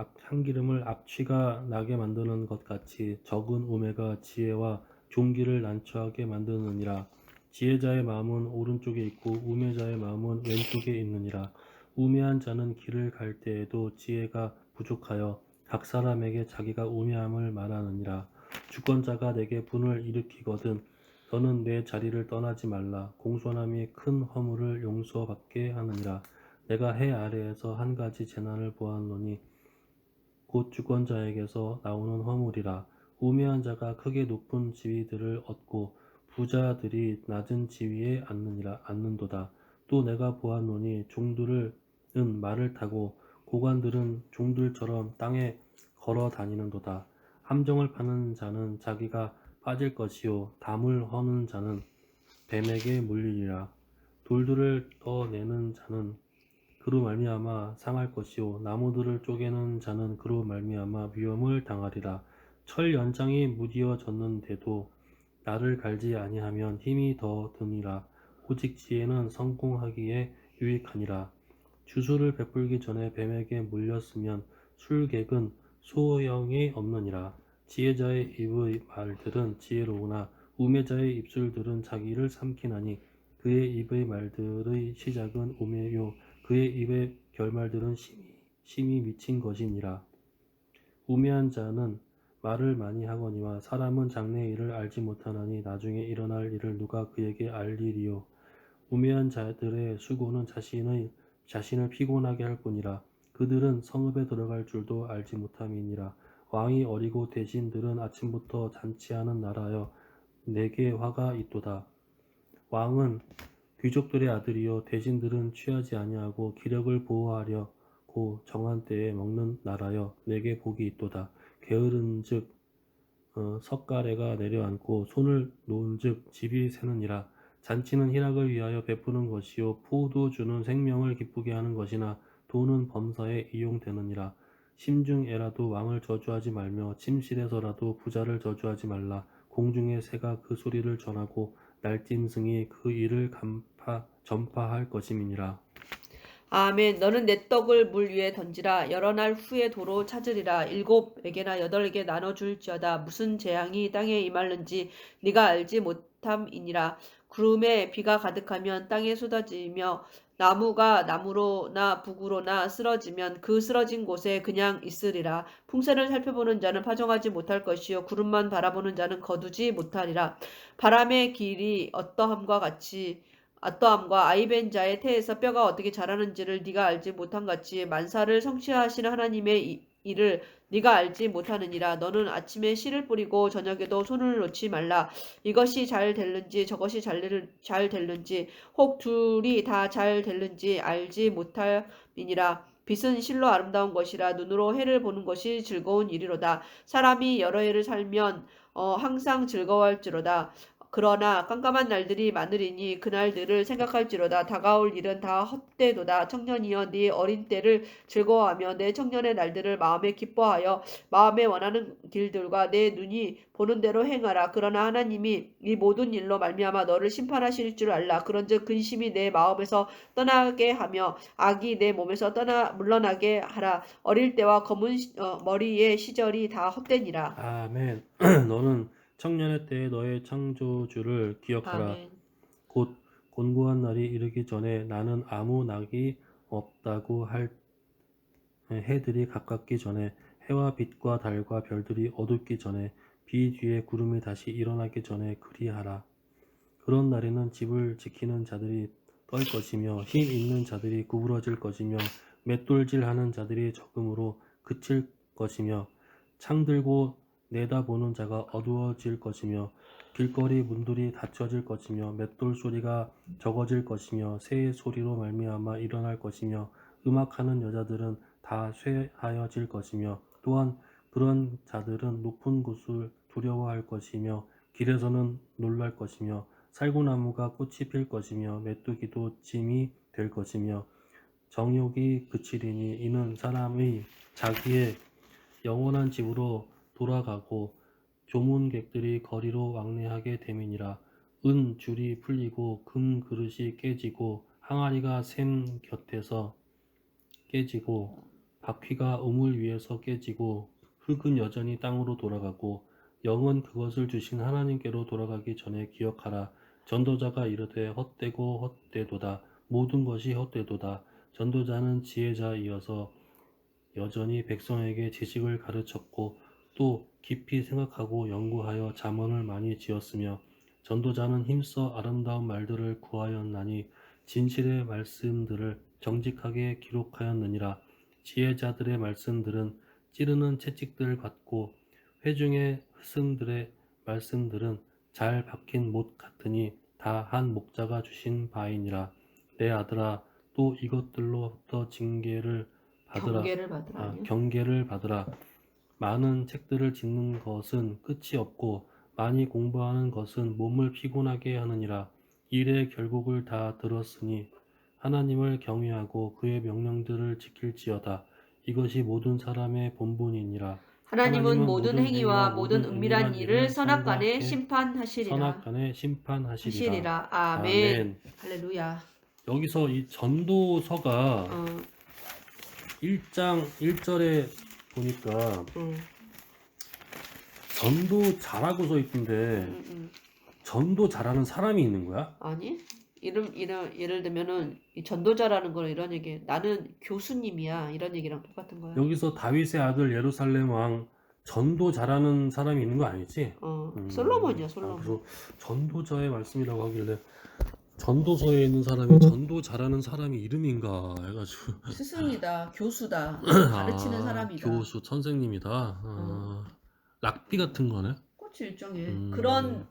악취가 나게 만드는 것 같이 적은 우매가 지혜와 존귀를 난처하게 만드느니라. 지혜자의 마음은 오른쪽에 있고 우매자의 마음은 왼쪽에 있느니라. 우매한 자는 길을 갈 때에도 지혜가 부족하여 각 사람에게 자기가 우매함을 말하느니라. 주권자가 내게 분을 일으키거든 너는 내 자리를 떠나지 말라. 공손함이 큰 허물을 용서받게 하느니라. 내가 해 아래에서 한 가지 재난을 보았노니 곧 주권자에게서 나오는 허물이라. 우매한 자가 크게 높은 지위들을 얻고 부자들이 낮은 지위에 앉는도다. 또 내가 보았노니 종들은 말을 타고 고관들은 종들처럼 땅에 걸어 다니는도다. 함정을 파는 자는 자기가 빠질 것이요 담을 허는 자는 뱀에게 물리리라. 돌들을 떠내는 자는 그로 말미암아 상할 것이요 나무들을 쪼개는 자는 그로 말미암아 위험을 당하리라. 철 연장이 무디어졌는데도 나를 갈지 아니하면 힘이 더 드니라. 오직 지혜는 성공하기에 유익하니라. 주술을 베풀기 전에 뱀에게 물렸으면 술객은 소용이 없느니라. 지혜자의 입의 말들은 지혜로우나 우매자의 입술들은 자기를 삼키나니 그의 입의 말들의 시작은 우매요 그의 입의 결말들은 심히 미친 것이니라. 우매한 자는 말을 많이 하거니와 사람은 장래의 일을 알지 못하나니 나중에 일어날 일을 누가 그에게 알리리요. 우매한 자들의 수고는 자신을 피곤하게 할 뿐이라. 그들은 성읍에 들어갈 줄도 알지 못함이니라. 왕이 어리고 대신들은 아침부터 잔치하는 나라여 내게 화가 있도다. 왕은 귀족들의 아들이요 대신들은 취하지 아니하고 기력을 보호하려고 정한 때에 먹는 나라여 내게 복이 있도다. 게으른즉 석가래가 내려앉고 손을 놓은즉 집이 새느니라. 잔치는 희락을 위하여 베푸는 것이요 포도주는 생명을 기쁘게 하는 것이나 돈은 범사에 이용되느니라. 심중에라도 왕을 저주하지 말며 침실에서라도 부자를 저주하지 말라. 공중의 새가 그 소리를 전하고 날뛴 승이 그 일을 전파할 것임이니라. 아멘. 너는 내 떡을 물 위에 던지라. 여러 날 후에 도로 찾으리라. 7에게나 8에게 나눠줄지어다. 무슨 재앙이 땅에 임할는지 네가 알지 못함이니라. 구름에 비가 가득하면 땅에 쏟아지며 나무가 나무로나 북으로나 쓰러지면 그 쓰러진 곳에 그냥 있으리라. 풍세를 살펴보는 자는 파종하지 못할 것이요 구름만 바라보는 자는 거두지 못하리라. 바람의 길이 어떠함과 아이벤 자의 태에서 뼈가 어떻게 자라는지를 네가 알지 못한 같이 만사를 성취하시는 하나님의 일을 네가 알지 못하느니라. 너는 아침에 씨를 뿌리고 저녁에도 손을 놓지 말라. 이것이 잘 될는지 저것이 잘 될는지 혹 둘이 다 잘 될는지 알지 못함이니라. 빛은 실로 아름다운 것이라. 눈으로 해를 보는 것이 즐거운 일이로다. 사람이 여러 해를 살면 항상 즐거워할지로다. 그러나 깜깜한 날들이 많으리니 그날들을 생각할지로다. 다가올 일은 다 헛되도다. 청년이여 네 어린 때를 즐거워하며 내 청년의 날들을 마음에 기뻐하여 마음에 원하는 길들과 내 눈이 보는 대로 행하라. 그러나 하나님이 이 모든 일로 말미암아 너를 심판하실 줄 알라. 그런즉 근심이 내 마음에서 떠나게 하며 악이 내 몸에서 물러나게 하라. 어릴 때와 검은 머리의 시절이 다 헛되니라. 아멘. 너는 청년의 때에 너의 창조주를 기억하라. 아멘. 곧 곤고한 날이 이르기 전에 나는 아무 낙이 없다고 할 해들이 가깝기 전에 해와 빛과 달과 별들이 어둡기 전에 비 뒤에 구름이 다시 일어나기 전에 그리하라. 그런 날에는 집을 지키는 자들이 떨 것이며 힘 있는 자들이 구부러질 것이며 맷돌질하는 자들이 적음으로 그칠 것이며 창 들고 내다보는 자가 어두워질 것이며 길거리 문들이 닫혀질 것이며 맷돌 소리가 적어질 것이며 새의 소리로 말미암아 일어날 것이며 음악하는 여자들은 다 쇠하여질 것이며 또한 그런 자들은 높은 곳을 두려워할 것이며 길에서는 놀랄 것이며 살구나무가 꽃이 필 것이며 메뚜기도 짐이 될 것이며 정욕이 그치리니 이는 사람이 자기의 영원한 집으로 돌아가고 조문객들이 거리로 왕래하게 됨이니라. 은 줄이 풀리고 금 그릇이 깨지고 항아리가 샘 곁에서 깨지고 바퀴가 우물 위에서 깨지고 흙은 여전히 땅으로 돌아가고 영은 그것을 주신 하나님께로 돌아가기 전에 기억하라. 전도자가 이르되 헛되고 헛되도다. 모든 것이 헛되도다. 전도자는 지혜자이어서 여전히 백성에게 지식을 가르쳤고 또 깊이 생각하고 연구하여 잠언을 많이 지었으며 전도자는 힘써 아름다운 말들을 구하였나니 진실의 말씀들을 정직하게 기록하였느니라. 지혜자들의 말씀들은 찌르는 채찍들 같고 회중의 스승들의 말씀들은 잘 박힌 못 같으니 다 한 목자가 주신 바이니라. 내 아들아, 또 이것들로부터 징계를 받으라. 경계를 받으라. 아니요? 경계를 받으라. 많은 책들을 짓는 것은 끝이 없고 많이 공부하는 것은 몸을 피곤하게 하느니라. 일의 결국을 다 들었으니 하나님을 경외하고 그의 명령들을 지킬지어다. 이것이 모든 사람의 본분이니라. 하나님은 모든 행위와 모든 은밀한 일을 선악간에 심판하시리라. 선악간에 심판하시리라. 하시리라. 아멘. 아멘. 할렐루야. 여기서 이 전도서가 어, 1장 1절에 보니까 전도 잘하고 써 있던데 전도 잘하는 사람이 있는 거야? 아니? 예를 들면은 이 전도자라는 거는 이런 얘기. 나는 교수님이야. 이런 얘기랑 똑같은 거야. 여기서 다윗의 아들 예루살렘 왕 전도 잘하는 사람이 있는 거 아니지? 솔로몬이야, 솔로몬. 그래서 전도자의 말씀이라고 하길래 전도서에 있는 사람이 전도 잘하는 사람이 이름인가 해가지고 스승이다, 교수다, 가르치는 사람이다. 교수 선생님이다. 락비 같은 거네. 그렇지, 일종의 음. 그런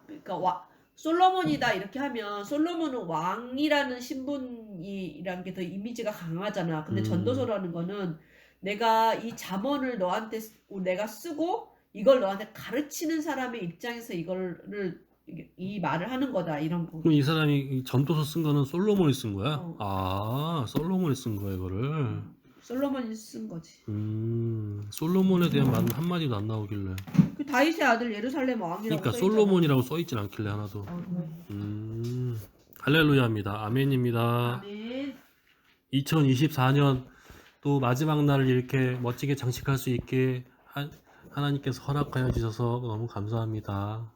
그러니까 솔로몬이다 이렇게 하면 솔로몬은 왕이라는 신분이라는 게 더 이미지가 강하잖아. 근데 전도서라는 거는 내가 이 잠언을 너한테 내가 쓰고 이걸 너한테 가르치는 사람의 입장에서 이 말을 하는 거다 이런 거. 그럼 이 사람이 이 전도서 쓴 거는 솔로몬이 쓴 거야? 어. 아, 솔로몬이 쓴 거야 이거를. 솔로몬이 쓴 거지. 솔로몬에 대한 말 한마디도 안 나오길래. 그 다윗의 아들 예루살렘 왕이라고 그러니까 써있잖아. 솔로몬이라고 써있진 않길래 하나도. 할렐루야입니다. 아멘입니다. 아멘. 2024년 또 마지막 날을 이렇게 멋지게 장식할 수 있게 하나님께서 허락하여 주셔서 너무 감사합니다.